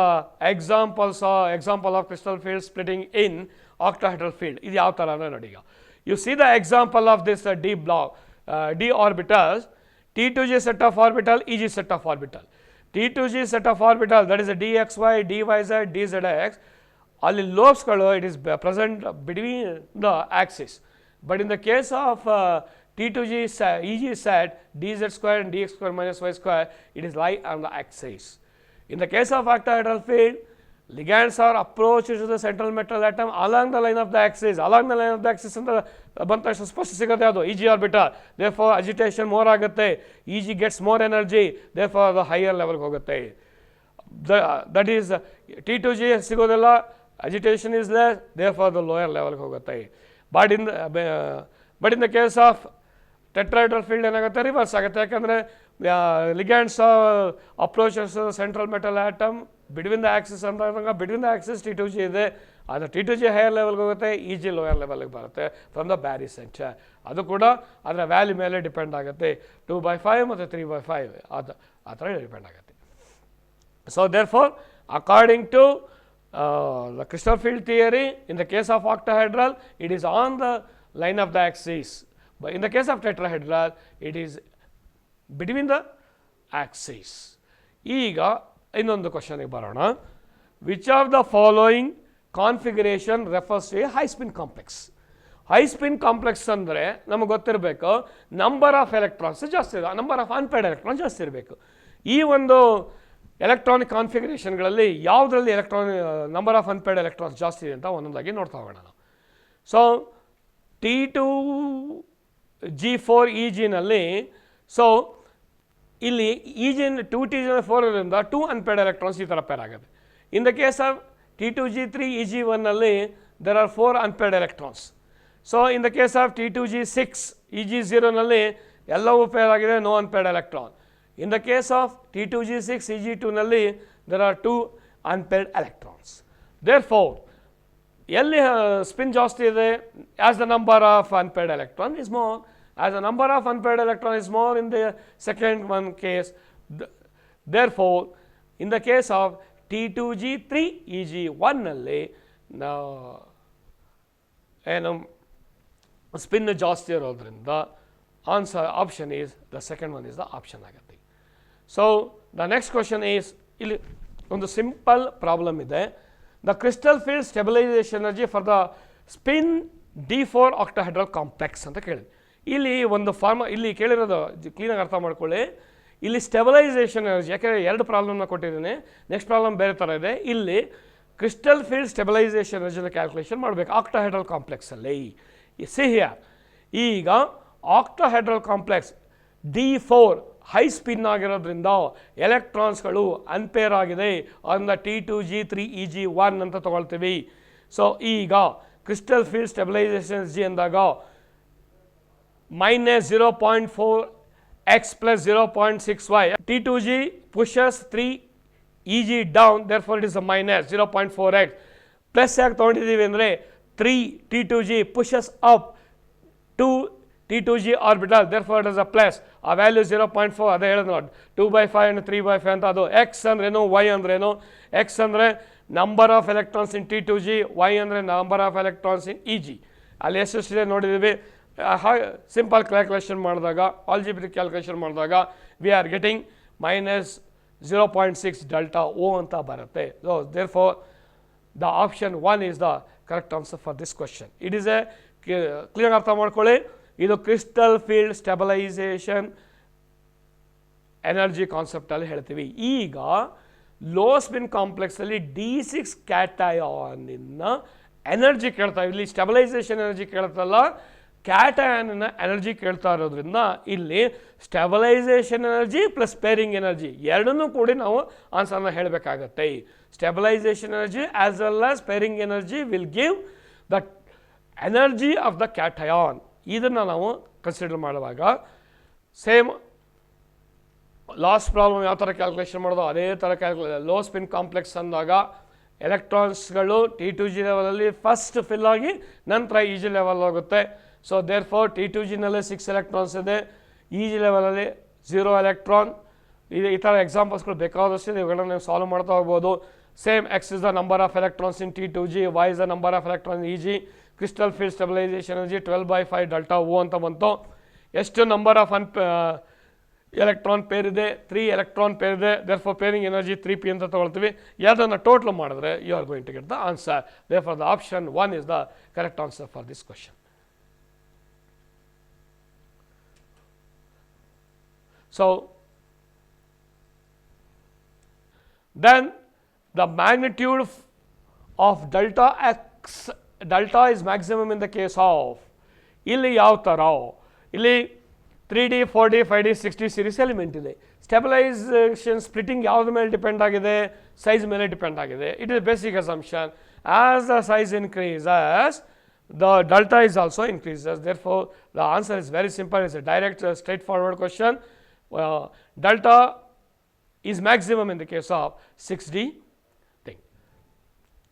example of crystal field splitting in octahedral field. ಇದು ಯಾವ ಥರ ನೋಡಿ, ಈಗ you see the example of this d orbitals, T2G set of orbital, Eg set of orbital. T2G set of orbital, that is a dxy, dyz, dzx, ಅಲ್ಲಿ ಲೋಬ್ಸ್ಗಳು it is present between the axis. But in the case of T2G Eg set, dz square and dx square minus y square, it is lie on the axis. In the case of octahedral field, ligands are approached to the central metal atom along the line of the axis. Along the line of the axis ಅಂತ ಬಂದ ತಕ್ಷಣ ಸ್ಪಷ್ಟ ಸಿಗುತ್ತೆ ಅದು Eg orbital. Therefore agitation more ಆಗುತ್ತೆ, Eg gets more energy, therefore the higher level ಹೋಗುತ್ತೆ. That is T2G ಸಿಗೋದಿಲ್ಲ, agitation is less, therefore the lower level ಹೋಗುತ್ತೆ. But in the case of tetrahedral field ಏನಾಗುತ್ತೆ, ರಿವರ್ಸ್ ಆಗುತ್ತೆ. ಯಾಕಂದರೆ ligands approaches central metal atom between the axis ಅಂದಾಗ between the axis T2G ಇದೆ, ಅದು T2G higher ಲೆವೆಲ್ಗೆ ಹೋಗುತ್ತೆ, Eg ಲೋಯರ್ ಲೆವೆಲ್ಗೆ ಬರುತ್ತೆ ಫ್ರಮ್ ದ ಬ್ಯಾರಿ ಸೆಂಟರ್. ಅದು ಕೂಡ ಅದರ ವ್ಯಾಲ್ಯೂ ಮೇಲೆ ಡಿಪೆಂಡ್ ಆಗುತ್ತೆ. 2/5 ಮತ್ತು 3/5 ಆ ಥರ ಡಿಪೆಂಡ್ ಆಗುತ್ತೆ. So therefore, according to the crystal field theory, in the case of octahedral, it is on the line of the axis. But in the case of tetrahedral, it is between the axis. ಈಗ ಇನ್ನೊಂದು ಕ್ವಶನ್ಗೆ ಬರೋಣ. Which of the following configuration refers to a high spin complex? High spin complex ಅಂದರೆ ನಮಗೆ ಗೊತ್ತಿರಬೇಕು number of electrons ಜಾಸ್ತಿ ಇದೆ, number of unpaired electron ಜಾಸ್ತಿ ಇರಬೇಕು. ಈ ಒಂದು ಎಲೆಕ್ಟ್ರಾನಿಕ್ ಕಾನ್ಫಿಗರೇಷನ್ಗಳಲ್ಲಿ ಯಾವುದರಲ್ಲಿ ನಂಬರ್ ಆಫ್ ಅನ್ಪೇರ್ಡ್ ಎಲೆಕ್ಟ್ರಾನ್ಸ್ ಜಾಸ್ತಿ ಇದೆ ಅಂತ ಒಂದೊಂದಾಗಿ ನೋಡ್ತಾ ಹೋಗೋಣ ನಾವು. ಸೊ T2G4EGನಲ್ಲಿ ಸೊ ಇಲ್ಲಿ T2G4 ಇರೋದ್ರಿಂದ 2 ಅನ್ಪೇರ್ಡ್ ಎಲೆಕ್ಟ್ರಾನ್ಸ್ ಈ ಥರ ಪೇರ್ ಆಗುತ್ತೆ. ಇನ್ ದ ಕೇಸ್ ಆಫ್ T2G3EG1ನಲ್ಲಿ there are 4 unpaired electrons. So in the case of T2G6EG0ನಲ್ಲಿ ಎಲ್ಲವೂ ಪೇರ್ ಆಗಿದೆ, no unpaired electron. In the case of T2G6EG2ನಲ್ಲಿ there are 2 unpaired electrons. Therefore ಎಲ್ಲಿ ಸ್ಪಿನ್ ಜಾಸ್ತಿ ಇದೆ, as the number of unpaired electron is more, as the number of unpaired electron is more in the second one case. Therefore in the case of T2G3EG1ನಲ್ಲಿ ಏನು spin ಜಾಸ್ತಿ ಇರೋದ್ರಿಂದ answer option is the second one is the option ಆಗುತ್ತೆ. So the next question is, ಇಲ್ಲಿ ಒಂದು simple problem ಇದೆ. The crystal field stabilisation energy for the spin D4 octahedral complex ಅಂತ ಕೇಳಿದೆ. ಇಲ್ಲಿ ಒಂದು ಇಲ್ಲಿ ಕೇಳಿರೋದು ಕ್ಲೀನಾಗಿ ಅರ್ಥ ಮಾಡ್ಕೊಳ್ಳಿ. ಇಲ್ಲಿ ಸ್ಟೆಬಿಲೈಸೇಷನ್ ಎನರ್ಜಿ, ಯಾಕೆಂದರೆ 2 ಪ್ರಾಬ್ಲಮ್ನ ಕೊಟ್ಟಿದ್ದೀನಿ, ನೆಕ್ಸ್ಟ್ ಪ್ರಾಬ್ಲಮ್ ಬೇರೆ ಥರ ಇದೆ. ಇಲ್ಲಿ ಕ್ರಿಸ್ಟಲ್ ಫೀಲ್ಡ್ ಸ್ಟೆಬಿಲೈಸೇಷನ್ ಎನರ್ಜಿನ ಕ್ಯಾಲ್ಕುಲೇಷನ್ ಮಾಡಬೇಕು ಆಕ್ಟಾಹೆಡ್ರಲ್ ಕಾಂಪ್ಲೆಕ್ಸಲ್ಲಿ. ಸಿ ಹಿಯರ್, ಈಗ octahedral complex D4 high spin ಆಗಿರೋದ್ರಿಂದ ಎಲೆಕ್ಟ್ರಾನ್ಸ್ಗಳು ಅನ್ಪೇರ್ ಆಗಿದೆ, ಅದನ್ನ T2G3EG1 ಅಂತ ತಗೊಳ್ತೀವಿ. ಸೊ ಈಗ ಕ್ರಿಸ್ಟಲ್ ಫೀಲ್ಡ್ ಸ್ಟೆಬಿಲೈಸೇಷನ್ ಎನರ್ಜಿ ಅಂದಾಗ -0.4x plus 0.6y. T2G pushes 3EG down, therefore it is a minus 0.4x. Plus ಯಾಕೆ ತೊಗೊಂಡಿದ್ದೀವಿ ಅಂದರೆ 3 T2G pushes up 2 T2G orbital, therefore it is a plus. ಆ ವ್ಯಾಲ್ಯೂ 0.4, ಅದೇ ಹೇಳೋದು ನೋಡಿ, 2/5 and 3/5 ಅಂತ. ಅದು ಎಕ್ಸ್ ಅಂದ್ರೇನು, ವೈ ಅಂದ್ರೇನು. ಎಕ್ಸ್ ಅಂದರೆ number of electrons in T2G, Y ಅಂದರೆ number of electrons in EG. ಅಲ್ಲಿ ಎಷ್ಟೆಷ್ಟಿದೆ ನೋಡಿದ್ದೀವಿ. ಸಿಂಪಲ್ ಕ್ಯಾಲ್ಕುಲೇಷನ್ ಮಾಡಿದಾಗ, ಆಲ್ಜಿಬ್ರಿಕ್ ಕ್ಯಾಲ್ಕುಲೇಷನ್ ಮಾಡಿದಾಗ we are getting -0.6 delta O ಅಂತ ಬರುತ್ತೆ. So therefore the option 1 is the correct answer for this question. It is a clear ಅರ್ಥ ಮಾಡ್ಕೊಳ್ಳಿ. ಇದು ಕ್ರಿಸ್ಟಲ್ ಫೀಲ್ಡ್ ಸ್ಟೆಬಿಲೈಸೇಷನ್ ಎನರ್ಜಿ ಕಾನ್ಸೆಪ್ಟಲ್ಲಿ ಹೇಳ್ತೀವಿ. ಈಗ ಲೋ ಸ್ಪಿನ್ ಕಾಂಪ್ಲೆಕ್ಸಲ್ಲಿ D6 ಕ್ಯಾಟಯಾನಿನ ಎನರ್ಜಿ ಕೇಳ್ತಾ, ಇಲ್ಲಿ ಸ್ಟೆಬಿಲೈಸೇಷನ್ ಎನರ್ಜಿ ಕೇಳ್ತಲ್ಲ, ಕ್ಯಾಟಯಾನಿನ ಎನರ್ಜಿ ಕೇಳ್ತಾ ಇರೋದ್ರಿಂದ ಇಲ್ಲಿ stabilisation energy plus pairing energy ಎರಡನ್ನೂ ಕೂಡಿ ನಾವು ಆನ್ಸರ್ನ ಹೇಳಬೇಕಾಗತ್ತೆ. Stabilisation energy as well as pairing energy will give the energy of the cation. ಇದನ್ನು ನಾವು ಕನ್ಸಿಡರ್ ಮಾಡುವಾಗ ಸೇಮ್ ಲಾಸ್ಟ್ ಪ್ರಾಬ್ಲಮ್ ಯಾವ ಥರ ಕ್ಯಾಲ್ಕುಲೇಷನ್ ಮಾಡೋದು ಅದೇ ಥರ ಲೋ ಸ್ಪಿನ್ ಕಾಂಪ್ಲೆಕ್ಸ್ ಅಂದಾಗ ಎಲೆಕ್ಟ್ರಾನ್ಸ್ಗಳು T2G ಲೆವೆಲಲ್ಲಿ ಫಸ್ಟ್ ಫಿಲ್ ಆಗಿ ನಂತರ EG ಲೆವೆಲ್ ಹೋಗುತ್ತೆ. ಸೊ ದೇರ್ ಫೋರ್ T2Gನಲ್ಲಿ 6 ಎಲೆಕ್ಟ್ರಾನ್ಸ್ ಇದೆ, EG ಲೆವೆಲಲ್ಲಿ 0 ಎಲೆಕ್ಟ್ರಾನ್. ಈ ಥರ ಎಕ್ಸಾಂಪಲ್ಸ್ಗಳು ಬೇಕಾದಷ್ಟಿದೆ, ಇವುಗಳನ್ನ ನೀವು ಸಾಲ್ವ್ ಮಾಡ್ತಾ ಹೋಗ್ಬೋದು. Same X is the number of electrons in T2G, Y is the number of electron in EG. Crystal field stabilisation energy 12/5 delta O ಅಂತ ಬಂತು. ಎಷ್ಟು ನಂಬರ್ ಆಫ್ ಎಲೆಕ್ಟ್ರಾನ್ ಪೇರ್ ಇದೆ, 3 ಎಲೆಕ್ಟ್ರಾನ್ ಪೇರ್ ಇದೆ, ದೇರ್ಫೋರ್ ಪೇರಿಂಗ್ ಎನರ್ಜಿ 3p ಅಂತ ತಗೊಳ್ತೀವಿ. ಯಾವುದನ್ನು total ಮಾಡಿದ್ರೆ you are going to get the answer. Therefore the option 1 is the correct answer for this question. So then the magnitude of delta is maximum in the case of, ಇಲ್ಲಿ ಯಾವ ಥರ, ಇಲ್ಲಿ 3D 4D 5D 6D series element ಇದೆ. Stabilisation splitting ಯಾವುದ್ರ ಮೇಲೆ depend ಆಗಿದೆ, size ಮೇಲೆ depend ಆಗಿದೆ. It is basic assumption. As the size increases the delta is also increases. Therefore the answer is very simple. It's a direct straightforward question. Delta is maximum in the case of 6D thing.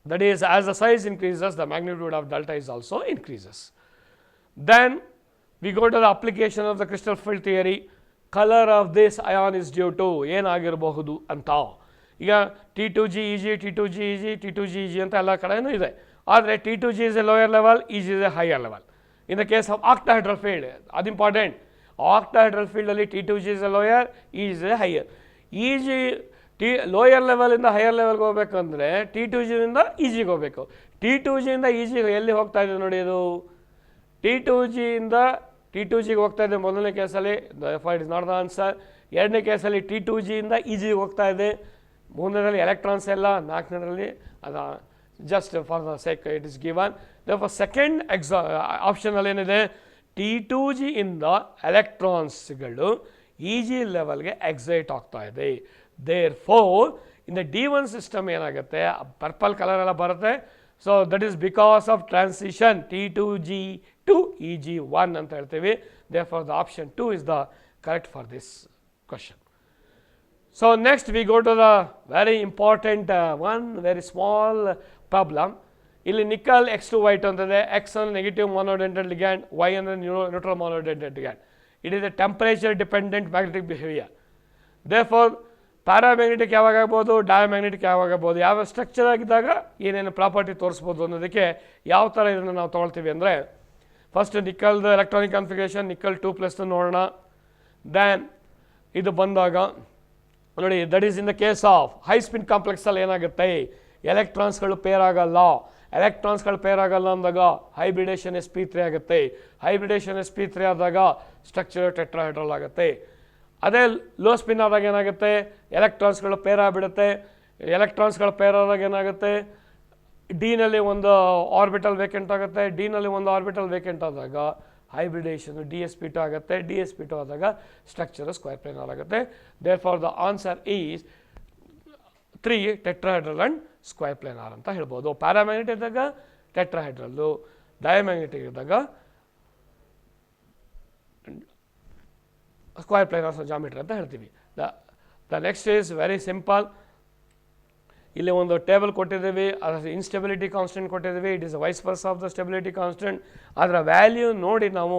That is, as the size increases, the magnitude of delta is also increases. Then we go to the application of the crystal field theory. Color of this ion is due to ಏನಾಗಿರಬಹುದು ಅಂತ. ಈಗ T2G EG T2G EG T2G EG ಅಂತ ಎಲ್ಲ ಕಡೆನೂ ಇದೆ. ಆದರೆ T2G is a lower level, EG is a higher level. In the case of octahedral field, ಅದು important. Octahedral ಫೀಲ್ಡಲ್ಲಿ T2G is a lower, EG is a higher. EG lower ಲೆವೆಲಿಂದ higher ಲೆವೆಲ್ಗೆ ಹೋಗ್ಬೇಕಂದ್ರೆ T2Gಯಿಂದ EGಗೆ ಹೋಗಬೇಕು. T2Gಯಿಂದ EG ಎಲ್ಲಿ ಹೋಗ್ತಾ ಇದೆ ನೋಡಿ, ಅದು T2G ಇಂದ T2G ಗೆ ಹೋಗ್ತಾ ಇದೆ ಮೊದಲನೇ ಕೇಸಲ್ಲಿ, it is not the answer. ಎರಡನೇ ಕೇಸಲ್ಲಿ T2G ಇಂದ EG ಹೋಗ್ತಾ ಇದೆ, ಮೂರನೇದಲ್ಲಿ ಎಲೆಕ್ಟ್ರಾನ್ಸ್ ಎಲ್ಲ, ನಾಲ್ಕನೇದಲ್ಲಿ ಅದು just for the sake it is given. For second ಆಪ್ಷನಲ್ಲಿ ಏನಿದೆ, T2G ಇಂದ ಎಲೆಕ್ಟ್ರಾನ್ಸ್ಗಳು EG ಲೆವೆಲ್ಗೆ ಎಕ್ಸೈಟ್ ಆಗ್ತಾ ಇದೆ. Therefore in the D1 system ಏನಾಗುತ್ತೆ, ಪರ್ಪಲ್ ಕಲರ್ ಎಲ್ಲ ಬರುತ್ತೆ. So that is because of transition T2G to EG1 ಅಂತ ಹೇಳ್ತೀವಿ. Therefore the option 2 is the correct for this question. So next we go to the very important one, very small problem. ಇಲ್ಲಿ ನಿಕಲ್ X2Y2 ಅಂತಂದರೆ, X ಅಂದರೆ negative monodentate ligand, Y ಅಂದರೆ neutral monodentate ligand. It is a temperature dependent magnetic behaviour. Therefore paramagnetic ಯಾವಾಗ ಆಗ್ಬೋದು, diamagnetic ಯಾವಾಗ ಆಗ್ಬೋದು, ಯಾವ structure ಆಗಿದ್ದಾಗ ಏನೇನು ಪ್ರಾಪರ್ಟಿ ತೋರಿಸ್ಬೋದು ಅನ್ನೋದಕ್ಕೆ ಯಾವ ಥರ ಇದನ್ನು ನಾವು ತೊಗೊಳ್ತೀವಿ ಅಂದರೆ, ಫಸ್ಟ್ ನಿಕಲ್ದು ಎಲೆಕ್ಟ್ರಾನಿಕ್ ಕಾನ್ಫಿಗರೇಷನ್ ನಿಕಲ್ 2+ ನೋಡೋಣ. ದ್ಯಾನ್ ಇದು ಬಂದಾಗ ನೋಡಿ, that is in the case of high spin ಕಾಂಪ್ಲೆಕ್ಸಲ್ಲಿ ಏನಾಗುತ್ತೆ, ಎಲೆಕ್ಟ್ರಾನ್ಸ್ಗಳು ಪೇರ್ ಆಗಲ್ಲ. ಎಲೆಕ್ಟ್ರಾನ್ಸ್ಗಳು ಪೇರ್ ಆಗಲ್ಲ ಅಂದಾಗ ಹೈಬ್ರಿಡೇಷನ್ sp3 ಆಗುತ್ತೆ. ಹೈಬ್ರಿಡೇಷನ್ sp3 ಆದಾಗ ಸ್ಟ್ರಕ್ಚರ್ ಟೆಟ್ರಾಹೆಡ್ರಲ್ ಆಗುತ್ತೆ. ಅದೇ ಲೋ ಸ್ಪಿನ್ ಆದಾಗ ಏನಾಗುತ್ತೆ, ಎಲೆಕ್ಟ್ರಾನ್ಸ್ಗಳು ಪೇರ್ ಆಗಿಬಿಡುತ್ತೆ. ಎಲೆಕ್ಟ್ರಾನ್ಸ್ಗಳು ಪೇರ್ ಆದಾಗ ಏನಾಗುತ್ತೆ, ಡಿನಲ್ಲಿ ಒಂದು ಆರ್ಬಿಟಲ್ ವೇಕೆಂಟ್ ಆಗುತ್ತೆ. ಡಿನಲ್ಲಿ ಒಂದು ಆರ್ಬಿಟಲ್ ವೇಕೆಂಟ್ ಆದಾಗ ಹೈಬ್ರಿಡೇಷನ್ dsp2 ಆಗುತ್ತೆ. dsp2 ಆದಾಗ ಸ್ಟ್ರಕ್ಚರ್ ಸ್ಕ್ವೇರ್ ಪ್ಲೇನರ್ ಆಗುತ್ತೆ. Therefore the answer is 3 tetrahedral and square planar ಅಂತ ಹೇಳ್ಬೋದು. ಪ್ಯಾರಾಮ್ಯಾಗ್ನೆಟಿಕ್ ಇದ್ದಾಗ ಟೆಟ್ರಾಹೆಡ್ರಲ್ಲು, ಡಯಾಮ್ಯಾಗ್ನೆಟಿಕ್ ಇದ್ದಾಗ ಸ್ಕ್ವೇರ್ ಪ್ಲೇನರ್ಸ್ ಜಾಮಿಟ್ರಿ ಅಂತ ಹೇಳ್ತೀವಿ. The next is very simple. ಇಲ್ಲಿ ಒಂದು ಟೇಬಲ್ ಕೊಟ್ಟಿದ್ದೀವಿ, ಅದರ ಇನ್ಸ್ಟೆಬಿಲಿಟಿ ಕಾನ್ಸ್ಟೆಂಟ್ ಕೊಟ್ಟಿದ್ದೀವಿ. It is vice versa of the stability constant. ಅದರ ವ್ಯಾಲ್ಯೂ ನೋಡಿ ನಾವು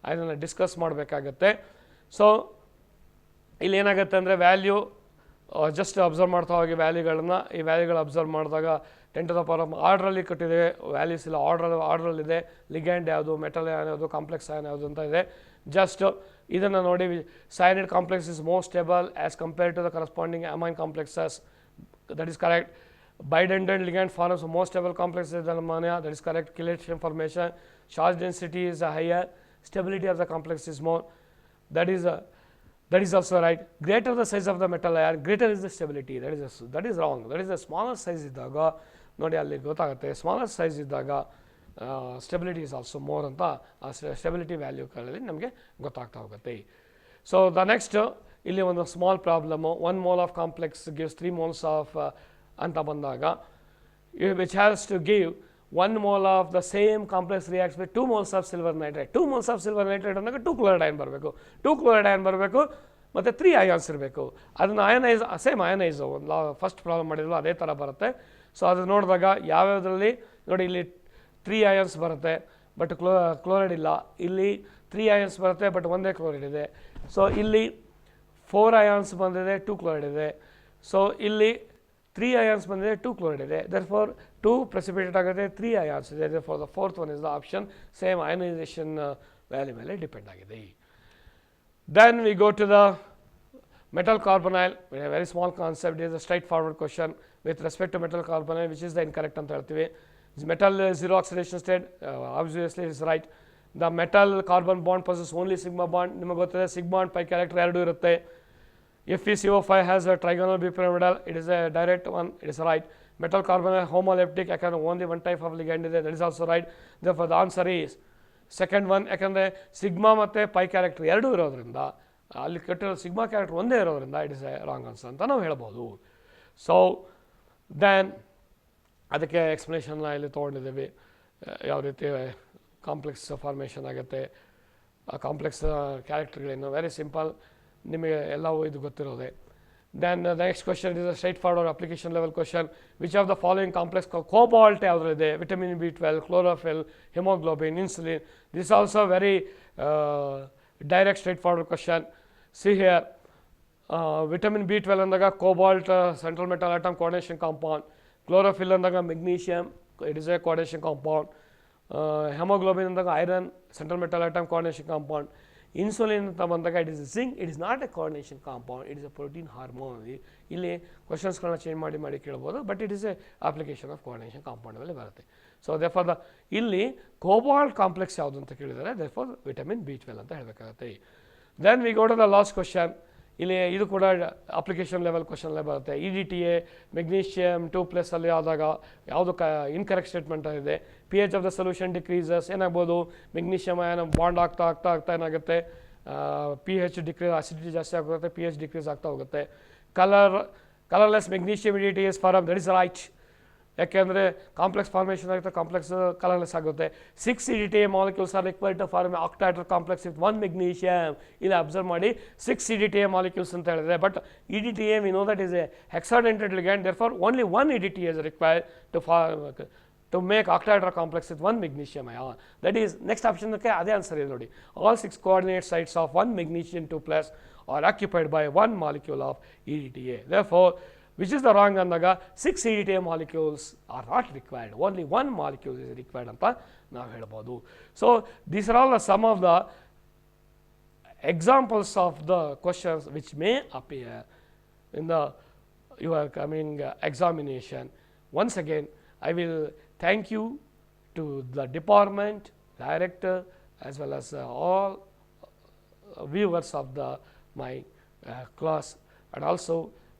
ಅದನ್ನು ಡಿಸ್ಕಸ್ ಮಾಡಬೇಕಾಗತ್ತೆ. ಸೊ ಇಲ್ಲಿ ಏನಾಗುತ್ತೆ ಅಂದರೆ, ವ್ಯಾಲ್ಯೂ ಜಸ್ಟ್ ಅಬ್ಸರ್ವ್ ಮಾಡ್ತಾ ಹೋಗಿ ವ್ಯಾಲ್ಯೂಗಳನ್ನು. ಈ ವ್ಯಾಲ್ಯೂಗಳು ಅಬ್ಸರ್ವ್ ಮಾಡಿದಾಗ 10 to the power ಆರ್ಡ್ರಲ್ಲಿ ಕೊಟ್ಟಿದ್ದೇವೆ, ವ್ಯಾಲ್ಯೂಸ್ ಇಲ್ಲ ಆರ್ಡ್ರಲ್ಲಿದೆ. ಲಿಗ್ಯಾಂಡ್ ಯಾವುದು, ಮೆಟಲ್ ಯಾವುದು, ಕಾಂಪ್ಲೆಕ್ಸ್ ಆಯನ್ ಯಾವುದು ಅಂತ ಇದೆ. ಜಸ್ಟ್ ಇದನ್ನು ನೋಡಿ, cyanide complex is more stable as compared to the corresponding amine complexes. That is correct. Bidendant ligand forms a more stable complexes than ammonia. That is correct. Chelation formation, charge density is higher, stability of the complex is more. That is also right. Greater the size of the metal ion, greater is the stability. That is wrong. That is a smaller size ಇದ್ದಾಗ ನೋಡಿ ಅಲ್ಲಿ ಗೊತ್ತಾಗುತ್ತೆ. Smaller size ಇದ್ದಾಗ stability is also more ಅಂತ ಆ stability ವ್ಯಾಲ್ಯೂಗಳಲ್ಲಿ ನಮಗೆ ಗೊತ್ತಾಗ್ತಾ ಹೋಗುತ್ತೆ. ಸೊ ದ ನೆಕ್ಸ್ಟ್ ಇಲ್ಲಿ ಒಂದು small problem, 1 mole of complex gives 3 moles of ಅಂತ ಬಂದಾಗ, which has to give 1 mole of the same complex reacts with 2 moles of silver nitrate. 2 moles of silver nitrate ಅಂದಾಗ 2 chloride ion ಬರಬೇಕು. 2 chloride ion ಬರಬೇಕು ಮತ್ತು 3 ions ಇರಬೇಕು. ಅದನ್ನು same ಅಯನೈಸ್ ಒಂದು first problem ಮಾಡಿದ್ವೋ ಅದೇ ಥರ ಬರುತ್ತೆ. ಸೊ ಅದು ನೋಡಿದಾಗ ಯಾವ್ಯಾವುದರಲ್ಲಿ ನೋಡಿ, ಇಲ್ಲಿ 3 ಅಯಾನ್ಸ್ ಬರುತ್ತೆ ಬಟ್ ಕ್ಲೋರೈಡ್ ಇಲ್ಲ. ಇಲ್ಲಿ 3 ಅಯಾನ್ಸ್ ಬರುತ್ತೆ ಬಟ್ ಒಂದೇ ಕ್ಲೋರೈಡ್ ಇದೆ. ಸೊ ಇಲ್ಲಿ 4 ಅಯಾನ್ಸ್ ಬಂದಿದೆ, 2 ಕ್ಲೋರೈಡ್ ಇದೆ. ಸೊ ಇಲ್ಲಿ 3 ಅಯಾನ್ಸ್ ಬಂದಿದೆ, 2 ಕ್ಲೋರೈಡ್ ಇದೆ. ದರ್ ಫಾರ್ 2 ಪ್ರೆಸಿಪಿಟೇಟ್ ಆಗುತ್ತೆ, 3 ಅಯಾನ್ಸ್ ಇದೆ. Therefore the fourth one is the option. Same ionization value ಮೇಲೆ ಡಿಪೆಂಡ್ ಆಗಿದೆ. Then we go to the metal carbonyl. A very small concept. It is a straightforward question with respect to metal carbonyl, which is the incorrect ಅಂತ ಹೇಳ್ತೀವಿ. Metal zero oxidation state, obviously is right. The metal carbon bond possesses only sigma bond. ನಿಮಗೆ ಗೊತ್ತಿದೆ sigma and pi character ಎರಡು ಇರುತ್ತೆ. FeCO5 has a trigonal bipyramidal. It is a direct one. It is right. Metal carbonyl homoleptic. ಯಾಕಂದರೆ only one type of ligand ಇದೆ. That is also right. Therefore the answer is second one. ಯಾಕಂದರೆ sigma ಮತ್ತು pi character ಎರಡೂ ಇರೋದ್ರಿಂದ, ಅಲ್ಲಿ ಕೆಟ್ಟಿರೋ sigma character ಒಂದೇ ಇರೋದ್ರಿಂದ it is A wrong answer ಅಂತ ನಾವು ಹೇಳ್ಬೋದು. ಸೊ ದೆನ್ ಅದಕ್ಕೆ ಎಕ್ಸ್ಪ್ಲನೇಷನ್ನ ಇಲ್ಲಿ ತೊಗೊಂಡಿದ್ದೀವಿ. ಯಾವ ರೀತಿ ಕಾಂಪ್ಲೆಕ್ಸ್ ಫಾರ್ಮೇಷನ್ ಆಗುತ್ತೆ, ಆ ಕಾಂಪ್ಲೆಕ್ಸ್ ಕ್ಯಾರೆಕ್ಟರ್ಗಳೇನು, ವೆರಿ ಸಿಂಪಲ್, ನಿಮಗೆ ಎಲ್ಲವೂ ಇದು ಗೊತ್ತಿರೋದೆ. Then the next question is a straightforward application level question. Which of the following complex cobalt ಯಾವುದ್ರಿದೆ? Vitamin B12, chlorophyll, hemoglobin, insulin. This is also a very direct straightforward question. See here, vitamin B12 ಅಂದಾಗ cobalt central metal atom coordination compound. Chlorophyll ಅಂದಾಗ magnesium, it is a coordination compound. Hemoglobin ಅಂದಾಗ iron central metal atom coordination compound. Insulin ಅಂತ ಬಂದಾಗ it is zinc, it is not a coordination compound, it is a protein hormone. ಇಲ್ಲಿ ಕ್ವಶನ್ಸ್ಗಳನ್ನ change ಮಾಡಿ ಕೇಳ್ಬೋದು, but it is a application of coordination compound ಮೇಲೆ ಬರುತ್ತೆ. So therefore ಇಲ್ಲಿ cobalt complex ಯಾವುದು ಅಂತ ಕೇಳಿದರೆ ದೇರ್ಫಾರ್ ವಿಟಮಿನ್ B12 ಅಂತ ಹೇಳಬೇಕಾಗುತ್ತೆ. Then we go to the last question. ಇಲ್ಲಿ ಇದು ಕೂಡ ಅಪ್ಲಿಕೇಶನ್ ಲೆವೆಲ್ ಕ್ವಶನ್ಲೇ ಬರುತ್ತೆ. EDTA ಮೆಗ್ನೀಷಿಯಮ್ 2+ ಅಲ್ಲಿ ಆದಾಗ ಯಾವುದು ಇನ್ಕರೆಕ್ಟ್ ಸ್ಟೇಟ್ಮೆಂಟ್ ಇದೆ. pH of the solution decreases, ಏನಾಗ್ಬೋದು, ಮೆಗ್ನೀಷಿಯಮ್ ಅಯಾನ್ ಬಾಂಡ್ ಆಗ್ತಾ ಏನಾಗುತ್ತೆ, pH ಡಿಕ್ರೀಸ್, ಅಸಿಡಿಟಿ ಜಾಸ್ತಿ ಆಗುತ್ತೆ, pH ಡಿಕ್ರೀಸ್ ಆಗ್ತಾ ಹೋಗುತ್ತೆ. Colourless magnesium EDTA is form, that is right. ಯಾಕೆಂದರೆ ಕಾಂಪ್ಲೆಕ್ಸ್ ಫಾರ್ಮೇಷನ್ ಆಗುತ್ತೆ, ಕಾಂಪ್ಲೆಕ್ಸ್ ಕಲರ್ಲೆಸ್ ಆಗುತ್ತೆ. 6 EDTA molecules are required to form octahedral complex with 1 magnesium. ಇಲ್ಲಿ ಅಬ್ಸರ್ವ್ ಮಾಡಿ 6 EDTA ಮಾಲಿಕ್ಯೂಲ್ಸ್ ಅಂತ ಹೇಳಿದ್ರೆ, but EDTA we know that is a hexadentate ligand, therefore only 1 EDTA is required to make octahedral complex with 1 magnesium ion. That is next option ಕ್ಕೆ ಅದೇ answer ಇದೆ ನೋಡಿ. All 6 coordinate sites of 1 magnesium 2+ are occupied by 1 molecule of EDTA. Therefore, which is the wrong ಅಂದಾಗ 6 EDTA molecules are not required, only 1 molecule is required ಅಂತ ನಾವು ಹೇಳ್ಬೋದು. So these are all the some of the examples of the questions which may appear in the your coming examination. Once again, I will thank you to the department, director, as well as all viewers of my class, and also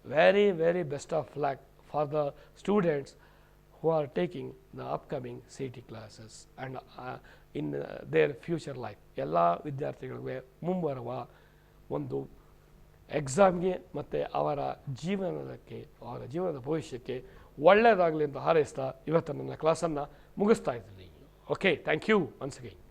very best of luck for the students who are taking the upcoming CET classes and in their future life. ಎಲ್ಲ ವಿದ್ಯಾರ್ಥಿಗಳಿಗೆ ಮುಂಬರುವ ಒಂದು ಎಕ್ಸಾಮ್ಗೆ ಮತ್ತು ಅವರ ಜೀವನದ ಭವಿಷ್ಯಕ್ಕೆ ಒಳ್ಳೆಯದಾಗಲಿ ಅಂತ ಹಾರೈಸ್ತಾ ಇವತ್ತು ನನ್ನ ಕ್ಲಾಸನ್ನು ಮುಗಿಸ್ತಾ ಇದ್ದೀನಿ. Okay, thank you once again.